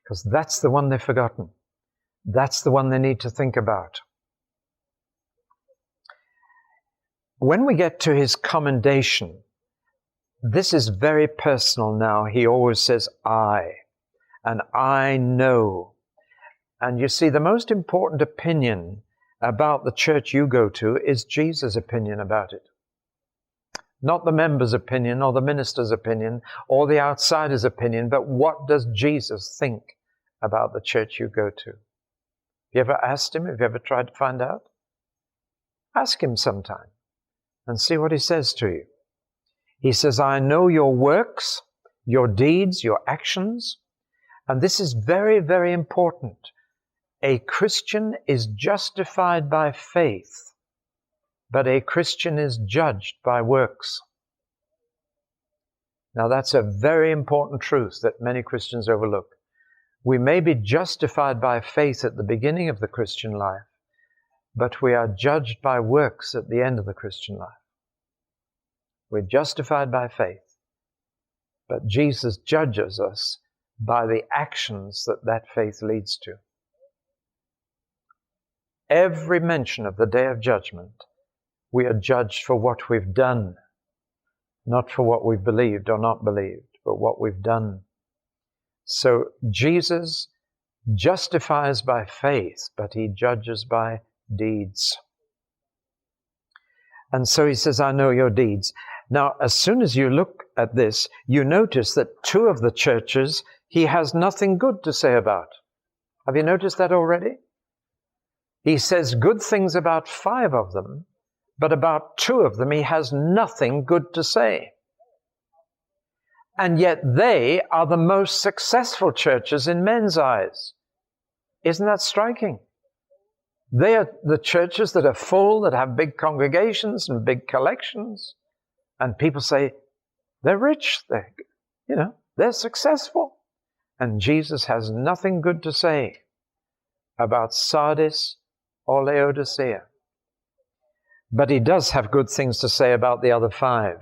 because that's the one they've forgotten. That's the one they need to think about. When we get to his commendation, this is very personal now. He always says, I, and I know. And you see, the most important opinion about the church you go to is Jesus' opinion about it. Not the member's opinion or the minister's opinion or the outsider's opinion, but what does Jesus think about the church you go to? Have you ever asked him? Have you ever tried to find out? Ask him sometime and see what he says to you. He says, I know your works, your deeds, your actions. And this is very, very important. A Christian is justified by faith, but a Christian is judged by works. Now that's a very important truth that many Christians overlook. We may be justified by faith at the beginning of the Christian life, but we are judged by works at the end of the Christian life. We're justified by faith, but Jesus judges us by the actions that faith leads to. Every mention of the day of judgment, we are judged for what we've done, not for what we've believed or not believed, but what we've done. So Jesus justifies by faith, but he judges by deeds. And so he says, I know your deeds. Now, as soon as you look at this, you notice that two of the churches he has nothing good to say about. Have you noticed that already? He says good things about 5 of them, but about 2 of them he has nothing good to say. And yet they are the most successful churches in men's eyes. Isn't that striking? They are the churches that are full, that have big congregations and big collections. And people say, they're rich, they're successful. And Jesus has nothing good to say about Sardis or Laodicea. But he does have good things to say about the other 5.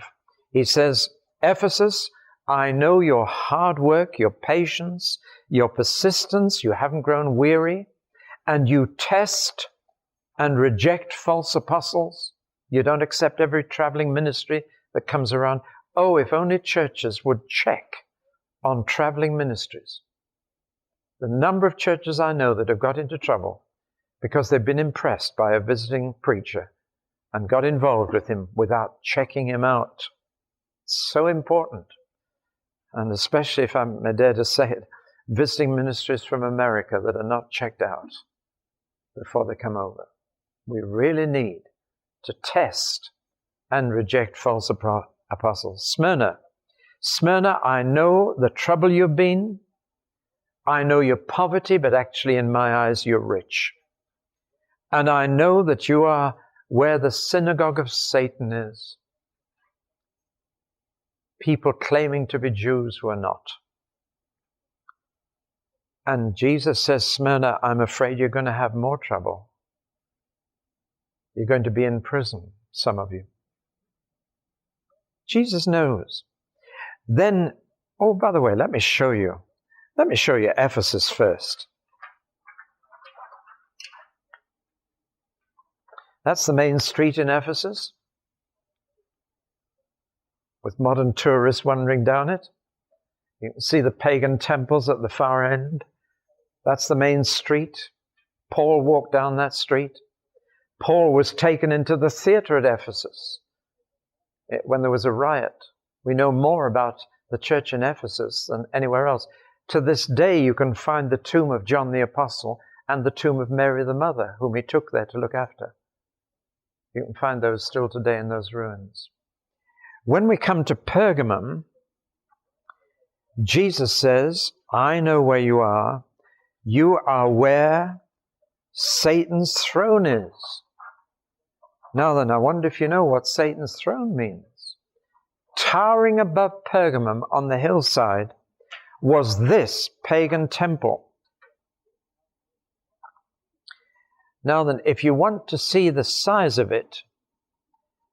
He says, Ephesus, I know your hard work, your patience, your persistence, you haven't grown weary, and you test and reject false apostles. You don't accept every traveling ministry that comes around. Oh, if only churches would check on traveling ministries. The number of churches I know that have got into trouble because they've been impressed by a visiting preacher and got involved with him without checking him out. It's so important. And especially, if I may dare to say it, visiting ministries from America that are not checked out before they come over. We really need to test and reject false apostles. Smyrna, I know the trouble you've been. I know your poverty, but actually in my eyes you're rich. And I know that you are where the synagogue of Satan is. People claiming to be Jews who are not. And Jesus says, Smyrna, I'm afraid you're going to have more trouble. You're going to be in prison, some of you. Jesus knows. Then, oh, by the way, let me show you Ephesus first. That's the main street in Ephesus, with modern tourists wandering down it. You can see the pagan temples at the far end. That's the main street. Paul walked down that street. Paul was taken into the theater at Ephesus when there was a riot. We know more about the church in Ephesus than anywhere else. To this day, you can find the tomb of John the Apostle and the tomb of Mary the Mother, whom he took there to look after. You can find those still today in those ruins. When we come to Pergamum, Jesus says, I know where you are. You are where Satan's throne is. Now then, I wonder if you know what Satan's throne means. Towering above Pergamum on the hillside was this pagan temple. Now then, if you want to see the size of it,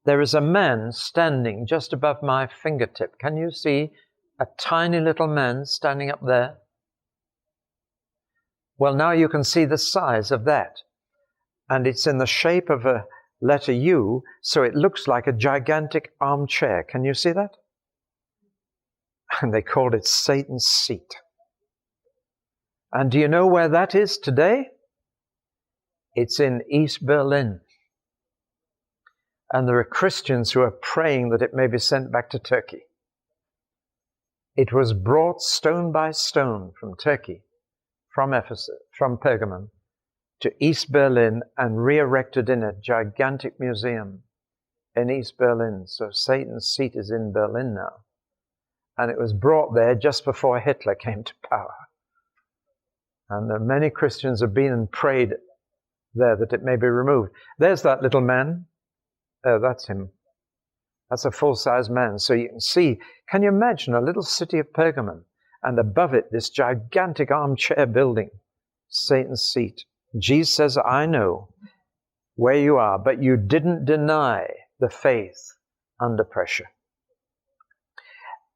there is a man standing just above my fingertip. Can you see a tiny little man standing up there? Well, now you can see the size of that. And it's in the shape of a letter U, so it looks like a gigantic armchair. Can you see that? And they called it Satan's seat. And do you know where that is today? It's in East Berlin. And there are Christians who are praying that it may be sent back to Turkey. It was brought stone by stone from Turkey, from Ephesus, from Pergamum, to East Berlin and re-erected in a gigantic museum in East Berlin. So Satan's seat is in Berlin now. And it was brought there just before Hitler came to power. And many Christians have been and prayed there that it may be removed. There's that little man. That's him. That's a full-size man. So you can see, can you imagine a little city of Pergamum, and above it this gigantic armchair building, Satan's seat. Jesus says, I know where you are, but you didn't deny the faith under pressure.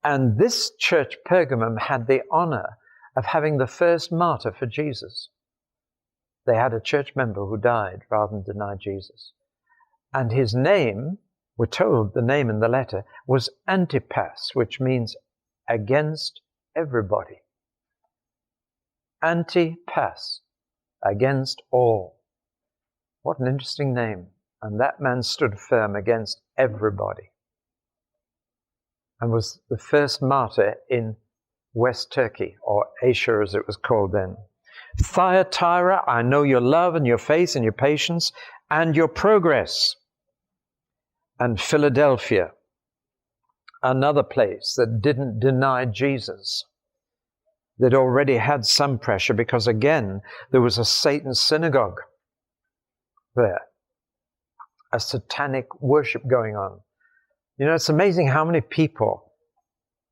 And this church, Pergamum, had the honor of having the first martyr for Jesus. They had a church member who died rather than deny Jesus. And his name, we're told the name in the letter, was Antipas, which means against everybody. Antipas, against all. What an interesting name. And that man stood firm against everybody. And was the first martyr in West Turkey, or Asia as it was called then. Thyatira, I know your love and your faith and your patience and your progress. And Philadelphia, another place that didn't deny Jesus, that already had some pressure because, again, there was a Satan synagogue there, a satanic worship going on. You know, it's amazing how many people,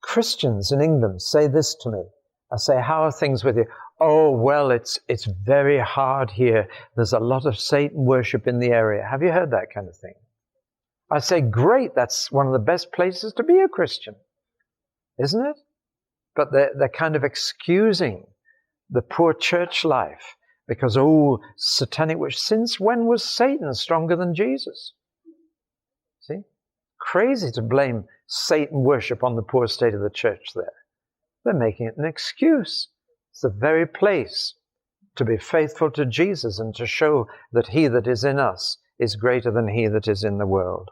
Christians in England, say this to me. I say, how are things with you? Oh, well, it's very hard here. There's a lot of Satan worship in the area. Have you heard that kind of thing? I say, great, that's one of the best places to be a Christian, isn't it? But they're kind of excusing the poor church life because, satanic worship. Since when was Satan stronger than Jesus? See? Crazy to blame Satan worship on the poor state of the church there. They're making it an excuse. It's the very place to be faithful to Jesus and to show that he that is in us is greater than he that is in the world.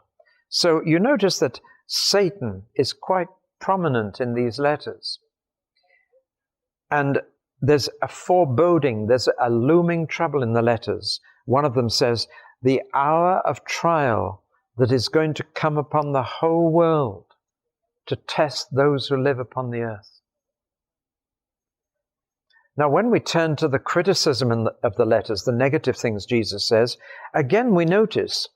So you notice that Satan is quite prominent in these letters. And there's a foreboding, there's a looming trouble in the letters. One of them says, the hour of trial that is going to come upon the whole world to test those who live upon the earth. Now, when we turn to the criticism of the letters, the negative things Jesus says, again we notice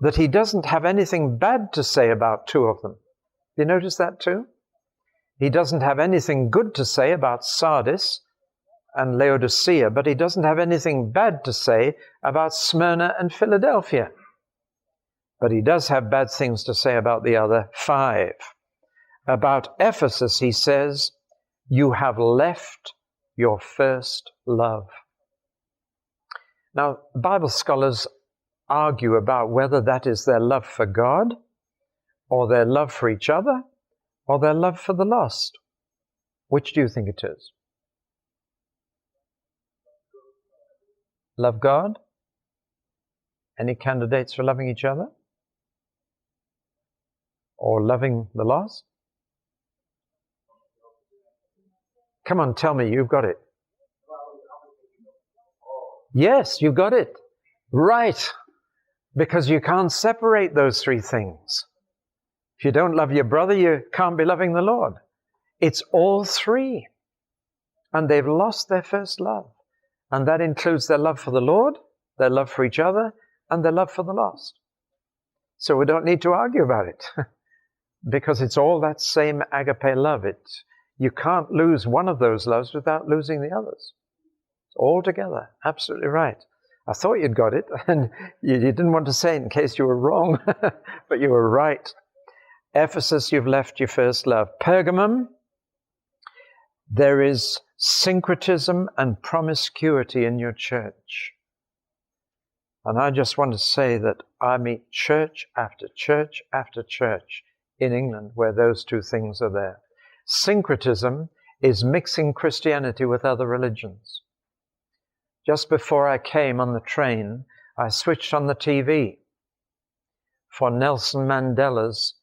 that he doesn't have anything bad to say about two of them. Do you notice that too? He doesn't have anything good to say about Sardis and Laodicea, but he doesn't have anything bad to say about Smyrna and Philadelphia. But he does have bad things to say about the other 5. About Ephesus, he says, you have left your first love. Now, Bible scholars argue about whether that is their love for God, or their love for each other, or their love for the lost. Which do you think it is? Love God? Any candidates for loving each other? Or loving the lost? Come on, tell me, you've got it. Yes, you've got it. Right. Because you can't separate those 3 things. If you don't love your brother, you can't be loving the Lord. It's all 3. And they've lost their first love. And that includes their love for the Lord, their love for each other, and their love for the lost. So we don't need to argue about it. Because it's all that same agape love. You can't lose one of those loves without losing the others. It's all together. Absolutely right. I thought you'd got it, and you didn't want to say it in case you were wrong, but you were right. Ephesus, you've left your first love. Pergamum, there is syncretism and promiscuity in your church. And I just want to say that I meet church after church after church in England where those 2 things are there. Syncretism is mixing Christianity with other religions. Just before I came on the train, I switched on the TV for Nelson Mandela's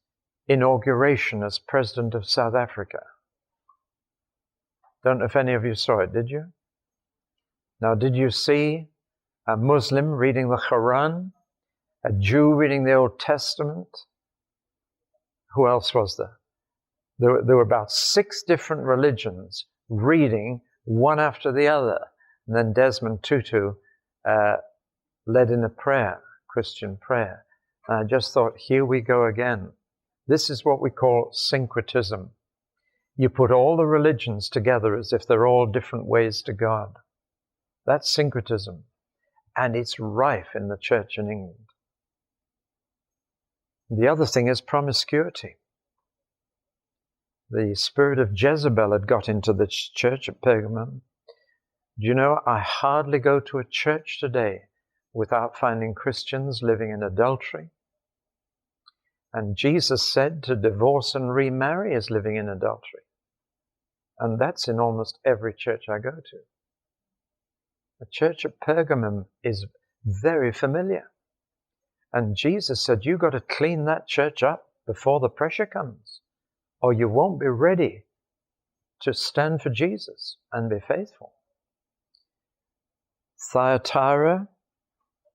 inauguration as President of South Africa. Don't know if any of you saw it, did you? Now, did you see a Muslim reading the Quran, a Jew reading the Old Testament? Who else was there? There were about 6 different religions reading one after the other. And then Desmond Tutu led in a prayer, Christian prayer. And I just thought, here we go again. This is what we call syncretism. You put all the religions together as if they're all different ways to God. That's syncretism. And it's rife in the church in England. The other thing is promiscuity. The spirit of Jezebel had got into the church at Pergamum. Do you know, I hardly go to a church today without finding Christians living in adultery. And Jesus said to divorce and remarry is living in adultery. And that's in almost every church I go to. The church at Pergamum is very familiar. And Jesus said, you've got to clean that church up before the pressure comes, or you won't be ready to stand for Jesus and be faithful. Thyatira,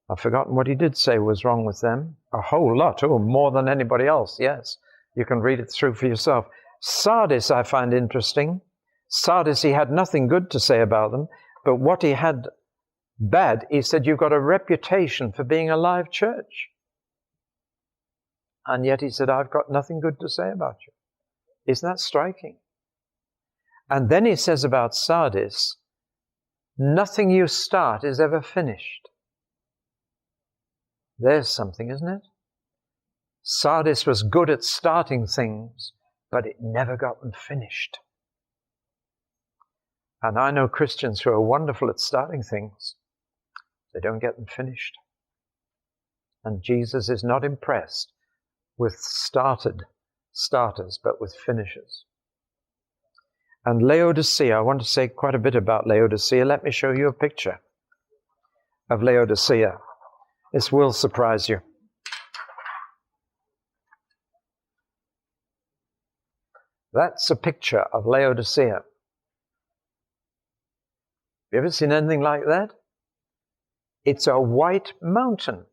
I've forgotten what he did say was wrong with them. A whole lot, more than anybody else, yes. You can read it through for yourself. Sardis I find interesting. Sardis, he had nothing good to say about them, but what he had bad, he said, you've got a reputation for being a live church. And yet he said, I've got nothing good to say about you. Isn't that striking? And then he says about Sardis, nothing you start is ever finished. There's something, isn't it? Sardis was good at starting things, but it never got them finished. And I know Christians who are wonderful at starting things. They don't get them finished. And Jesus is not impressed with starters, but with finishers. And Laodicea, I want to say quite a bit about Laodicea. Let me show you a picture of Laodicea. This will surprise you. That's a picture of Laodicea. Have you ever seen anything like that? It's a white mountain.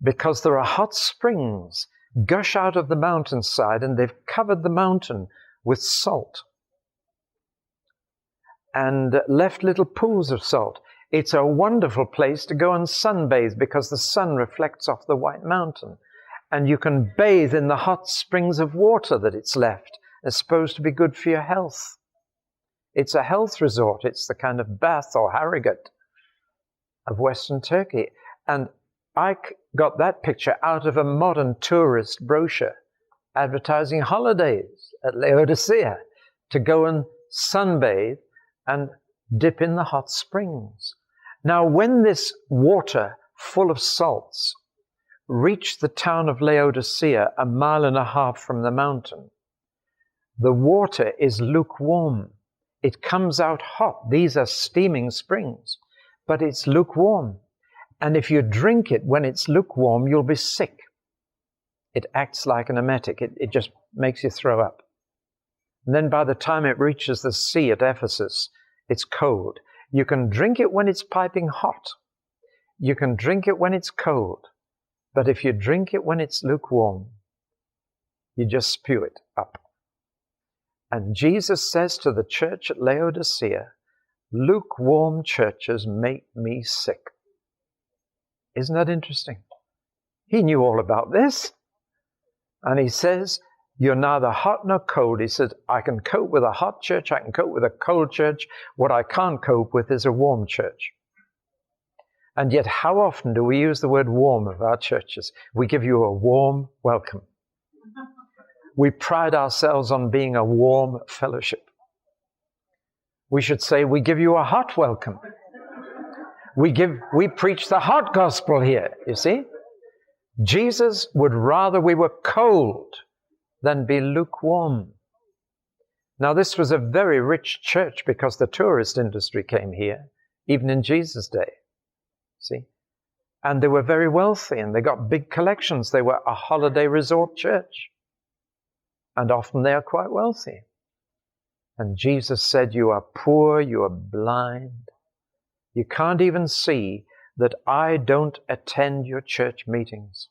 Because there are hot springs gush out of the mountainside, and they've covered the mountain with salt and left little pools of salt. It's a wonderful place to go and sunbathe because the sun reflects off the white mountain. And you can bathe in the hot springs of water that it's left. It's supposed to be good for your health. It's a health resort. It's the kind of Bath or Harrogate of Western Turkey. And I got that picture out of a modern tourist brochure advertising holidays at Laodicea to go and sunbathe and dip in the hot springs. Now, when this water full of salts reached the town of Laodicea, 1.5 miles from the mountain, the water is lukewarm. It comes out hot. These are steaming springs, but it's lukewarm. And if you drink it when it's lukewarm, you'll be sick. It acts like an emetic. It just makes you throw up. And then by the time it reaches the sea at Ephesus, it's cold. You can drink it when it's piping hot. You can drink it when it's cold. But if you drink it when it's lukewarm, you just spew it up. And Jesus says to the church at Laodicea, lukewarm churches make me sick. Isn't that interesting? He knew all about this. And he says, you're neither hot nor cold. He says, I can cope with a hot church, I can cope with a cold church. What I can't cope with is a warm church. And yet, how often do we use the word warm of our churches? We give you a warm welcome. We pride ourselves on being a warm fellowship. We should say, we give you a hot welcome. We preach the hot gospel here, you see? Jesus would rather we were cold than be lukewarm. Now, this was a very rich church because the tourist industry came here, even in Jesus' day. See? And they were very wealthy and they got big collections. They were a holiday resort church. And often they are quite wealthy. And Jesus said, you are poor, you are blind. You can't even see that I don't attend your church meetings.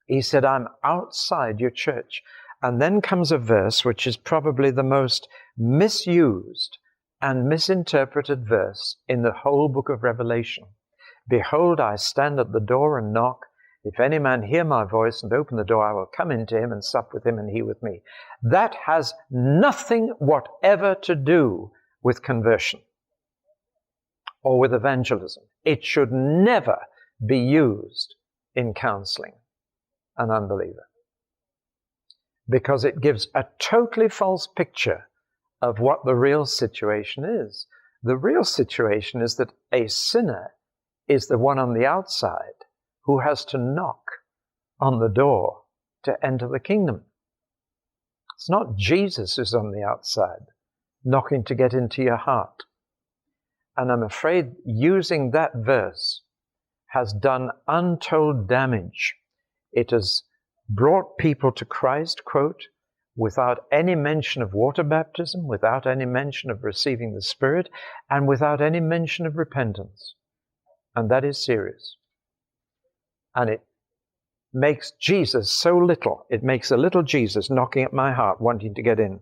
He said, I'm outside your church. And then comes a verse which is probably the most misused and misinterpreted verse in the whole book of Revelation. Behold, I stand at the door and knock. If any man hear my voice and open the door, I will come into him and sup with him and he with me. That has nothing whatever to do with conversion or with evangelism. It should never be used in counseling an unbeliever, because it gives a totally false picture of what the real situation is. The real situation is that a sinner is the one on the outside who has to knock on the door to enter the kingdom. It's not Jesus who's on the outside, knocking to get into your heart. And I'm afraid using that verse has done untold damage. It has brought people to Christ, quote, without any mention of water baptism, without any mention of receiving the Spirit, and without any mention of repentance. And that is serious. And it makes Jesus so little. It makes a little Jesus knocking at my heart, wanting to get in.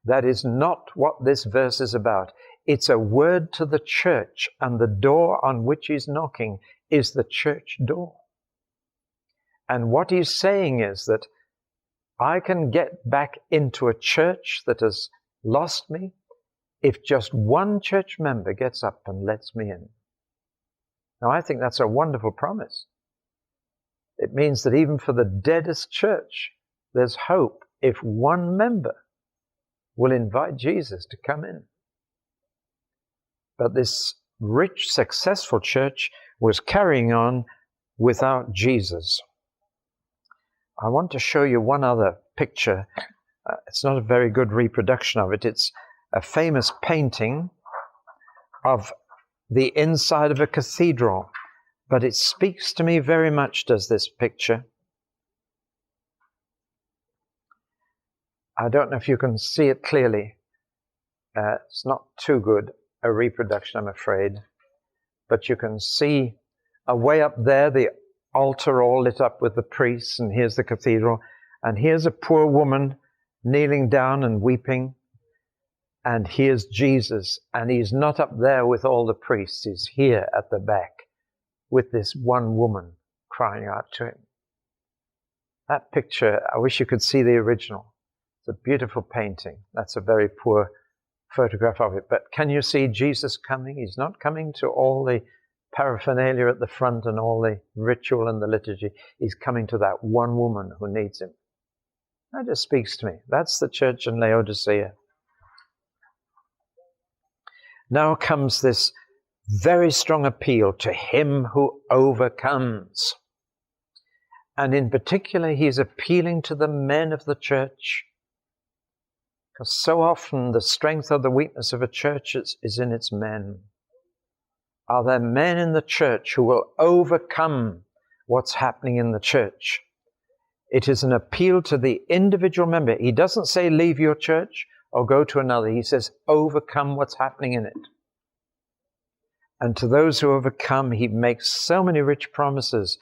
That is not what this verse is about. It's a word to the church, and the door on which he's knocking is the church door. And what he's saying is that I can get back into a church that has lost me if just one church member gets up and lets me in. Now, I think that's a wonderful promise. It means that even for the deadest church, there's hope if one member will invite Jesus to come in. But this rich, successful church was carrying on without Jesus. I want to show you one other picture. It's not a very good reproduction of it. It's a famous painting of the inside of a cathedral. But it speaks to me very much, does this picture. I don't know if you can see it clearly. It's not too good a reproduction, I'm afraid. But you can see away up there the altar all lit up with the priests, and here's the cathedral. And here's a poor woman kneeling down and weeping. And here's Jesus, and he's not up there with all the priests. He's here at the back with this one woman crying out to him. That picture, I wish you could see the original. It's a beautiful painting. That's a very poor photograph of it. But can you see Jesus coming? He's not coming to all the paraphernalia at the front and all the ritual and the liturgy. He's coming to that one woman who needs him. That just speaks to me. That's the church in Laodicea. Now comes this very strong appeal to him who overcomes. And in particular, he's appealing to the men of the church. Because so often the strength or the weakness of a church is in its men. Are there men in the church who will overcome what's happening in the church? It is an appeal to the individual member. He doesn't say leave your church or go to another. He says overcome what's happening in it. And to those who overcome, he makes so many rich promises.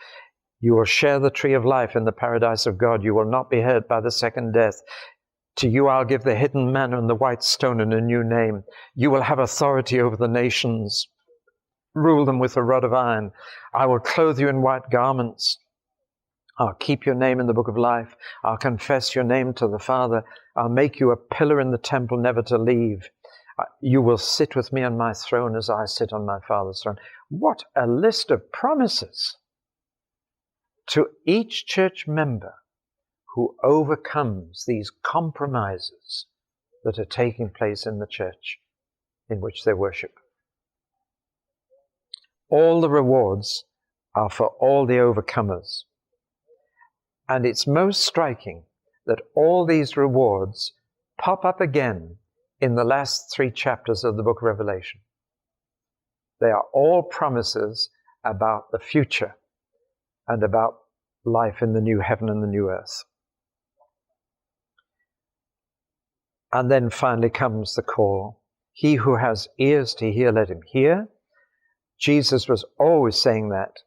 You will share the tree of life in the paradise of God. You will not be hurt by the second death. To you I'll give the hidden manna and the white stone and a new name. You will have authority over the nations. Rule them with a rod of iron. I will clothe you in white garments. I'll keep your name in the book of life. I'll confess your name to the Father. I'll make you a pillar in the temple, never to leave. You will sit with me on my throne as I sit on my Father's throne. What a list of promises to each church member who overcomes these compromises that are taking place in the church in which they worship. All the rewards are for all the overcomers. And it's most striking that all these rewards pop up again in the last 3 chapters of the book of Revelation. They are all promises about the future and about life in the new heaven and the new earth. And then finally comes the call. He who has ears to hear, let him hear. Jesus was always saying that.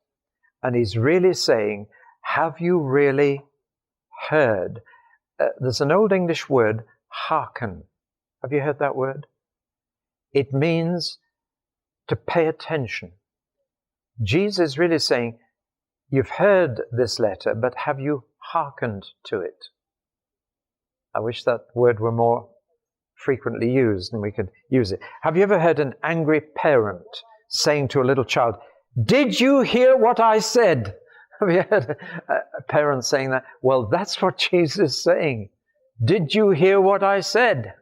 And he's really saying, have you really heard? There's an old English word, hearken. Have you heard that word? It means to pay attention. Jesus is really saying, you've heard this letter, but have you hearkened to it? I wish that word were more frequently used and we could use it. Have you ever heard an angry parent saying to a little child, did you hear what I said? Have you heard a parent saying that? Well, that's what Jesus is saying. Did you hear what I said?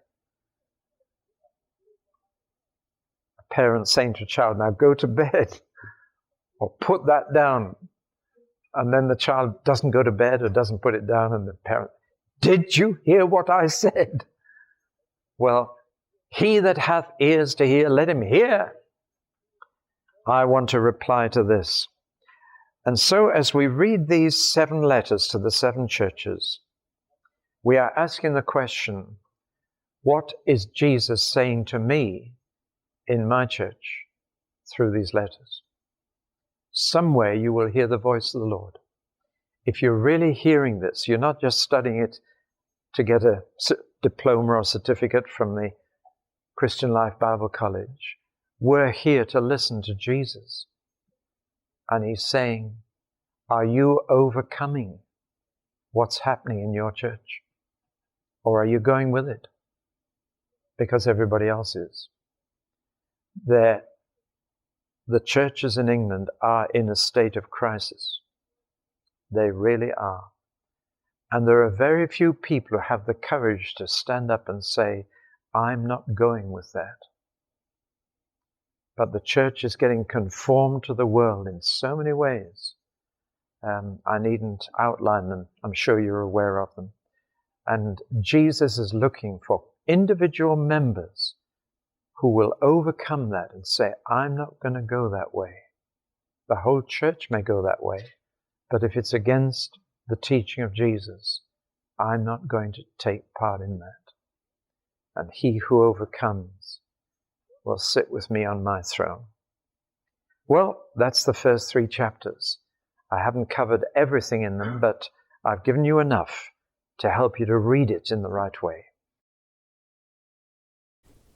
A parent saying to a child, now go to bed or put that down. And then the child doesn't go to bed or doesn't put it down, and the parent, did you hear what I said? Well, he that hath ears to hear, let him hear. I want to reply to this. And so as we read these 7 letters to the 7 churches, we are asking the question, what is Jesus saying to me in my church through these letters? Somewhere you will hear the voice of the Lord. If you're really hearing this, you're not just studying it to get a diploma or certificate from the Christian Life Bible College. We're here to listen to Jesus. And he's saying, are you overcoming what's happening in your church? Or are you going with it? Because everybody else is. The churches in England are in a state of crisis. They really are. And there are very few people who have the courage to stand up and say, I'm not going with that. But the church is getting conformed to the world in so many ways. I needn't outline them. I'm sure you're aware of them. And Jesus is looking for individual members who will overcome that and say, I'm not going to go that way. The whole church may go that way, but if it's against the teaching of Jesus, I'm not going to take part in that. And he who overcomes will sit with me on my throne. Well, that's the first 3 chapters. I haven't covered everything in them, but I've given you enough to help you to read it in the right way.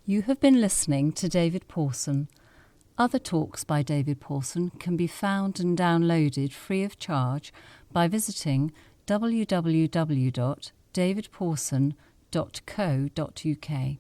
You have been listening to David Pawson. Other talks by David Pawson can be found and downloaded free of charge by visiting www.davidpawson.co.uk.